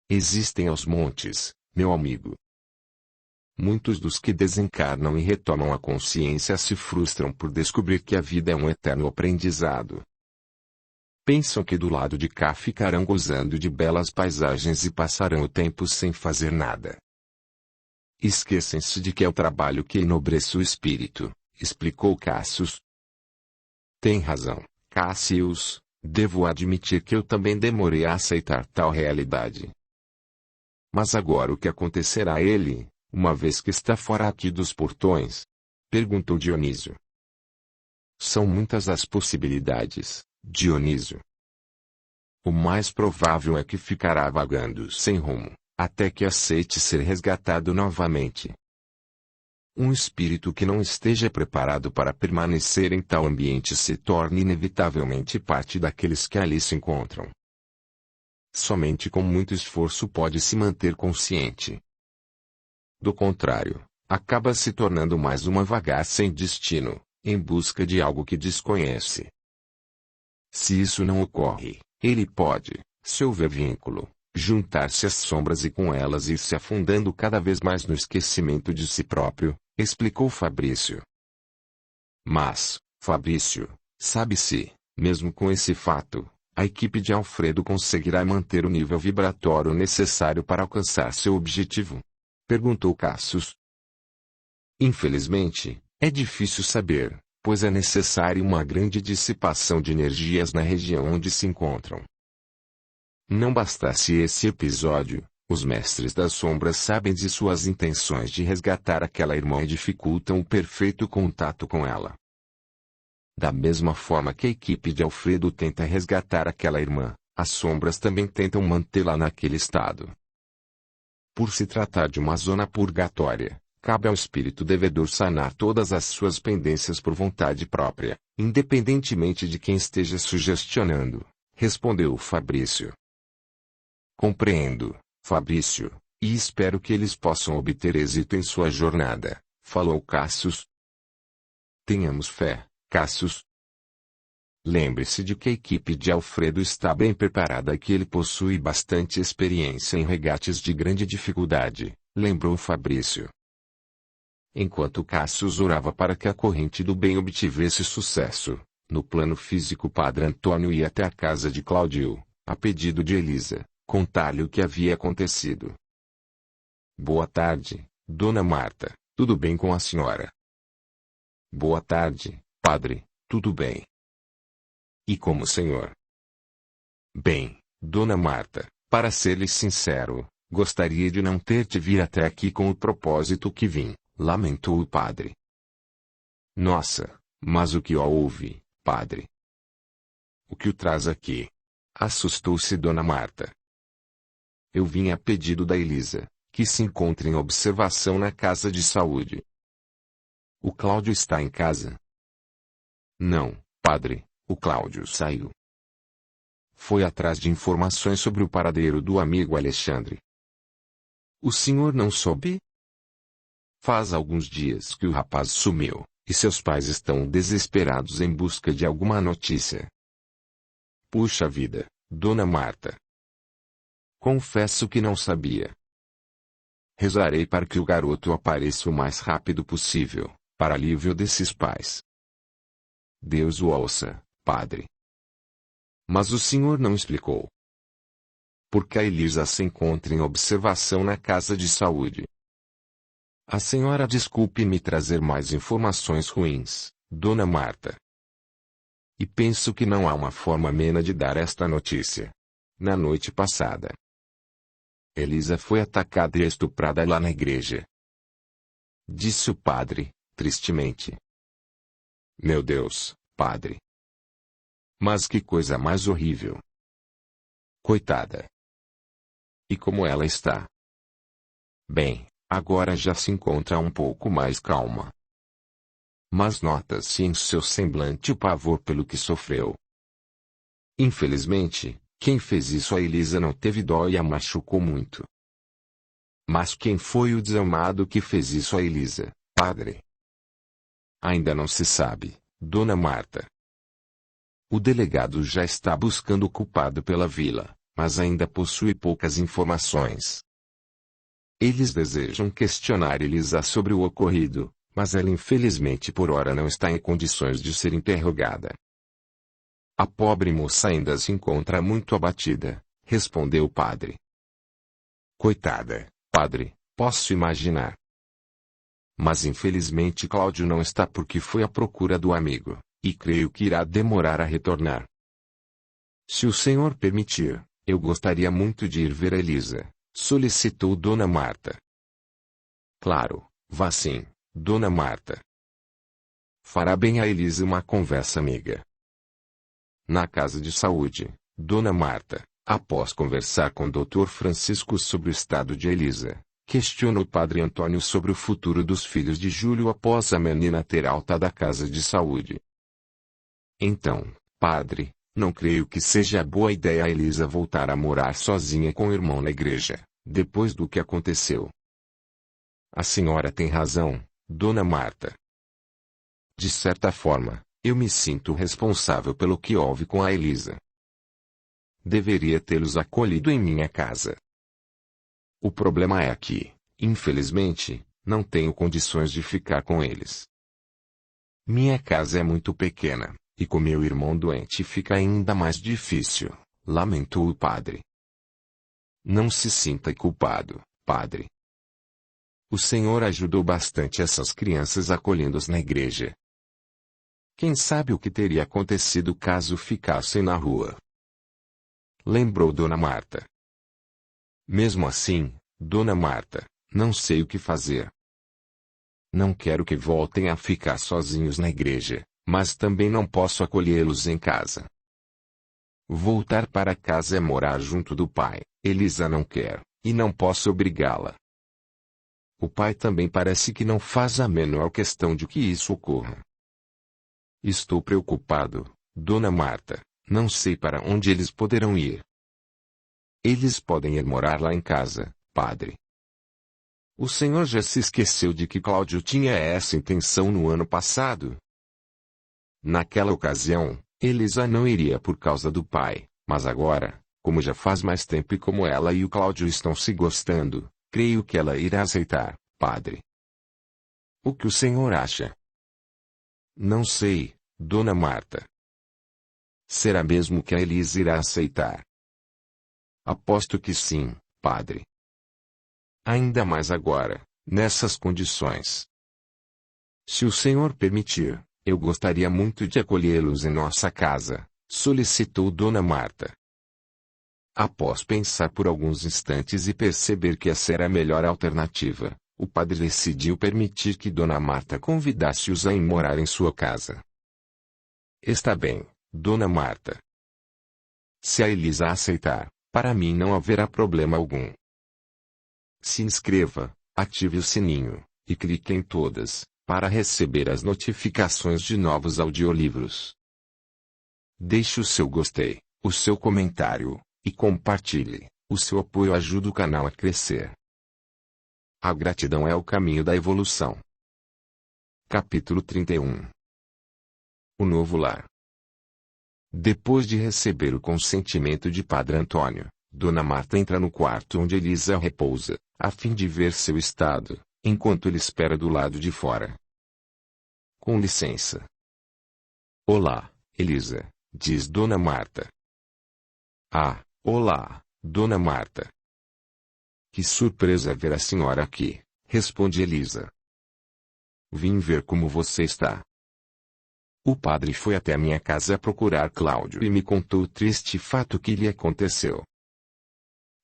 Existem aos montes, meu amigo. Muitos dos que desencarnam e retomam a consciência se frustram por descobrir que a vida é um eterno aprendizado. Pensam que do lado de cá ficarão gozando de belas paisagens e passarão o tempo sem fazer nada. Esquecem-se de que é o trabalho que enobrece o espírito, explicou Cassius. Tem razão, Cassius, devo admitir que eu também demorei a aceitar tal realidade. Mas agora o que acontecerá a ele, uma vez que está fora aqui dos portões? Perguntou Dionísio. São muitas as possibilidades, Dionísio. O mais provável é que ficará vagando sem rumo, até que aceite ser resgatado novamente. Um espírito que não esteja preparado para permanecer em tal ambiente se torna inevitavelmente parte daqueles que ali se encontram. Somente com muito esforço pode se manter consciente. Do contrário, acaba se tornando mais uma vagar sem destino, em busca de algo que desconhece. Se isso não ocorre, ele pode, se houver vínculo, juntar-se às sombras e com elas ir se afundando cada vez mais no esquecimento de si próprio, explicou Fabrício. Mas, Fabrício, sabe-se, mesmo com esse fato, a equipe de Alfredo conseguirá manter o nível vibratório necessário para alcançar seu objetivo? Perguntou Cassius. Infelizmente, é difícil saber, pois é necessária uma grande dissipação de energias na região onde se encontram. Não bastasse esse episódio, os mestres das sombras sabem de suas intenções de resgatar aquela irmã e dificultam o perfeito contato com ela. Da mesma forma que a equipe de Alfredo tenta resgatar aquela irmã, as sombras também tentam mantê-la naquele estado. Por se tratar de uma zona purgatória, cabe ao espírito devedor sanar todas as suas pendências por vontade própria, independentemente de quem esteja sugestionando, respondeu Fabrício. Compreendo, Fabrício, e espero que eles possam obter êxito em sua jornada, falou Cassius. Tenhamos fé, Cassius. Lembre-se de que a equipe de Alfredo está bem preparada e que ele possui bastante experiência em regates de grande dificuldade, lembrou Fabrício. Enquanto Cassius orava para que a corrente do bem obtivesse sucesso, no plano físico Padre Antônio ia até a casa de Cláudio, a pedido de Elisa, contar-lhe o que havia acontecido. Boa tarde, Dona Marta, tudo bem com a senhora? Boa tarde, padre, tudo bem. E como o senhor? Bem, Dona Marta, para ser-lhe sincero, gostaria de não ter te vir até aqui com o propósito que vim, lamentou o padre. Nossa, mas o que houve, padre? O que o traz aqui? Assustou-se Dona Marta. Eu vim a pedido da Elisa, que se encontra em observação na casa de saúde. O Cláudio está em casa? Não, padre, o Cláudio saiu. Foi atrás de informações sobre o paradeiro do amigo Alexandre. O senhor não soube? Faz alguns dias que o rapaz sumiu, e seus pais estão desesperados em busca de alguma notícia. Puxa vida, Dona Marta. Confesso que não sabia. Rezarei para que o garoto apareça o mais rápido possível, para alívio desses pais. Deus o ouça, padre. Mas o senhor não explicou. Porque a Elisa se encontra em observação na casa de saúde. A senhora desculpe-me trazer mais informações ruins, Dona Marta. E penso que não há uma forma amena de dar esta notícia. Na noite passada, Elisa foi atacada e estuprada lá na igreja. Disse o padre, tristemente. Meu Deus, padre. Mas que coisa mais horrível. Coitada. E como ela está? Bem, agora já se encontra um pouco mais calma. Mas nota-se em seu semblante o pavor pelo que sofreu. Infelizmente, quem fez isso a Elisa não teve dó e a machucou muito. Mas quem foi o desalmado que fez isso a Elisa, padre? Ainda não se sabe, Dona Marta. O delegado já está buscando o culpado pela vila, mas ainda possui poucas informações. Eles desejam questionar Elisa sobre o ocorrido, mas ela infelizmente por ora não está em condições de ser interrogada. A pobre moça ainda se encontra muito abatida, respondeu o padre. Coitada, padre, posso imaginar. Mas infelizmente Cláudio não está porque foi à procura do amigo, e creio que irá demorar a retornar. Se o senhor permitir, eu gostaria muito de ir ver a Elisa, solicitou Dona Marta. Claro, vá sim, Dona Marta. Fará bem a Elisa uma conversa amiga. Na casa de saúde, Dona Marta, após conversar com o Dr. Francisco sobre o estado de Elisa, questiona o Padre Antônio sobre o futuro dos filhos de Júlio após a menina ter alta da casa de saúde. Então, padre, Não creio que seja boa ideia a Elisa voltar a morar sozinha com o irmão na igreja, depois do que aconteceu. A senhora tem razão, Dona Marta. De certa forma, eu me sinto responsável pelo que houve com a Elisa. Deveria tê-los acolhido em minha casa. O problema é que, infelizmente, não tenho condições de ficar com eles. Minha casa é muito pequena, e com meu irmão doente fica ainda mais difícil, lamentou o padre. Não se sinta culpado, padre. O senhor ajudou bastante essas crianças acolhendo-as na igreja. Quem sabe o que teria acontecido caso ficassem na rua? Lembrou Dona Marta. Mesmo assim, Dona Marta, não sei o que fazer. Não quero que voltem a ficar sozinhos na igreja, mas também não posso acolhê-los em casa. Voltar para casa é morar junto do pai, Elisa não quer, e não posso obrigá-la. O pai também parece que não faz a menor questão de que isso ocorra. Estou preocupado, Dona Marta, não sei para onde eles poderão ir. Eles podem ir morar lá em casa, padre. O senhor já se esqueceu de que Cláudio tinha essa intenção no ano passado? Naquela ocasião, Elisa não iria por causa do pai, mas agora, como já faz mais tempo e como ela e o Cláudio estão se gostando, creio que ela irá aceitar, padre. O que o senhor acha? Não sei, Dona Marta. Será mesmo que a Elisa irá aceitar? Aposto que sim, padre. Ainda mais agora, nessas condições. Se o senhor permitir, eu gostaria muito de acolhê-los em nossa casa, solicitou Dona Marta. Após pensar por alguns instantes e perceber que essa era a melhor alternativa, o padre decidiu permitir que Dona Marta convidasse-os a ir morar em sua casa. Está bem, Dona Marta. Se a Elisa aceitar, para mim não haverá problema algum. Se inscreva, ative o sininho, e clique em todas, para receber as notificações de novos audiolivros. Deixe o seu gostei, o seu comentário, e compartilhe. O seu apoio ajuda o canal a crescer. A gratidão é o caminho da evolução. Capítulo 31. O novo lar. Depois de receber o consentimento de Padre Antônio, Dona Marta entra no quarto onde Elisa repousa, a fim de ver seu estado, enquanto ele espera do lado de fora. Com licença. Olá, Elisa, diz Dona Marta. Ah, olá, Dona Marta. Que surpresa ver a senhora aqui, responde Elisa. Vim ver como você está. O padre foi até a minha casa procurar Cláudio e me contou o triste fato que lhe aconteceu.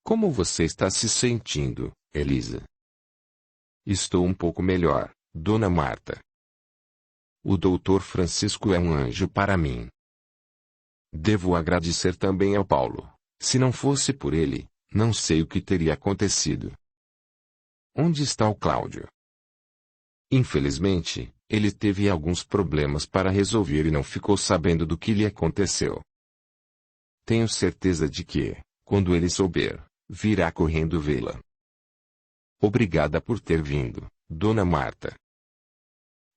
Como você está se sentindo, Elisa? Estou um pouco melhor, Dona Marta. O doutor Francisco é um anjo para mim. Devo agradecer também ao Paulo. Se não fosse por ele, não sei o que teria acontecido. Onde está o Cláudio? Infelizmente, ele teve alguns problemas para resolver e não ficou sabendo do que lhe aconteceu. Tenho certeza de que, quando ele souber, virá correndo vê-la. Obrigada por ter vindo, Dona Marta.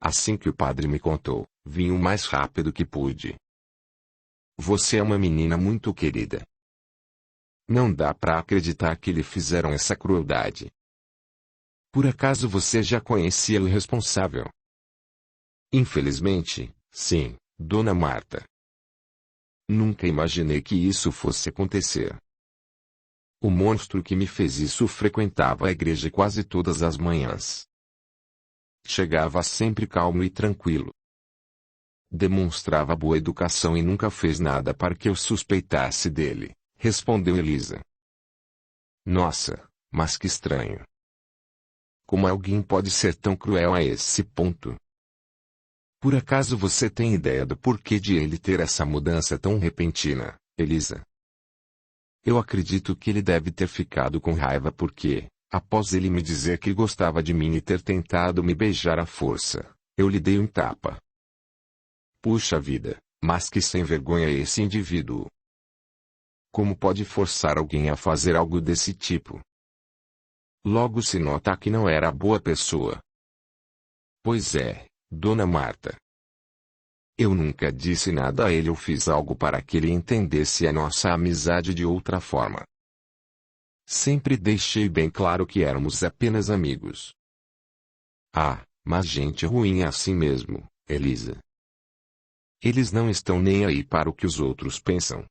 Assim que o padre me contou, vim o mais rápido que pude. Você é uma menina muito querida. Não dá para acreditar que lhe fizeram essa crueldade. Por acaso você já conhecia o responsável? Infelizmente, sim, Dona Marta. Nunca imaginei que isso fosse acontecer. O monstro que me fez isso frequentava a igreja quase todas as manhãs. Chegava sempre calmo e tranquilo. Demonstrava boa educação e nunca fez nada para que eu suspeitasse dele, respondeu Elisa. Nossa, mas que estranho. Como alguém pode ser tão cruel a esse ponto? Por acaso você tem ideia do porquê de ele ter essa mudança tão repentina, Elisa? Eu acredito que ele deve ter ficado com raiva porque, após ele me dizer que gostava de mim e ter tentado me beijar à força, eu lhe dei um tapa. Puxa vida, Mas que sem vergonha é esse indivíduo! Como pode forçar alguém a fazer algo desse tipo? Logo se nota que não era boa pessoa. Pois é, Dona Marta. Eu nunca disse nada a ele ou fiz algo para que ele entendesse a nossa amizade de outra forma. Sempre deixei bem claro que éramos apenas amigos. Ah, mas gente ruim é assim mesmo, Elisa. Eles não estão nem aí para o que os outros pensam.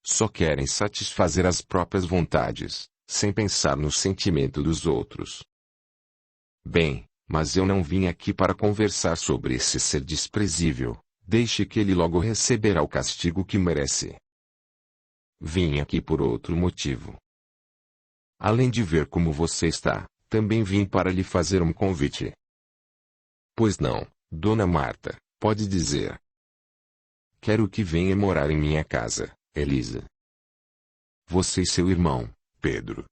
Só querem satisfazer as próprias vontades, sem pensar no sentimento dos outros. Bem, mas eu não vim aqui para conversar sobre esse ser desprezível. Deixe que ele logo receberá o castigo que merece. Vim aqui por outro motivo. Além de ver como você está, também vim para lhe fazer um convite. Pois não, Dona Marta, pode dizer. Quero que venha morar em minha casa, Elisa. Você e seu irmão, Pedro.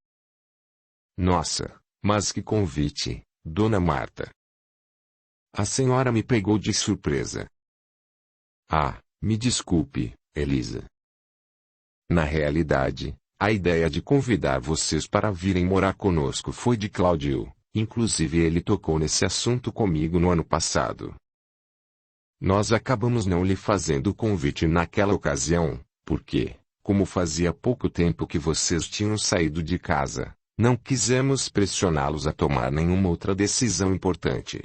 Nossa, mas que convite, Dona Marta. A senhora me pegou de surpresa. Ah, me desculpe, Elisa. Na realidade, a ideia de convidar vocês para virem morar conosco foi de Cláudio, inclusive ele tocou nesse assunto comigo no ano passado. Nós acabamos não lhe fazendo o convite naquela ocasião, porque, como fazia pouco tempo que vocês tinham saído de casa, não quisemos pressioná-los a tomar nenhuma outra decisão importante.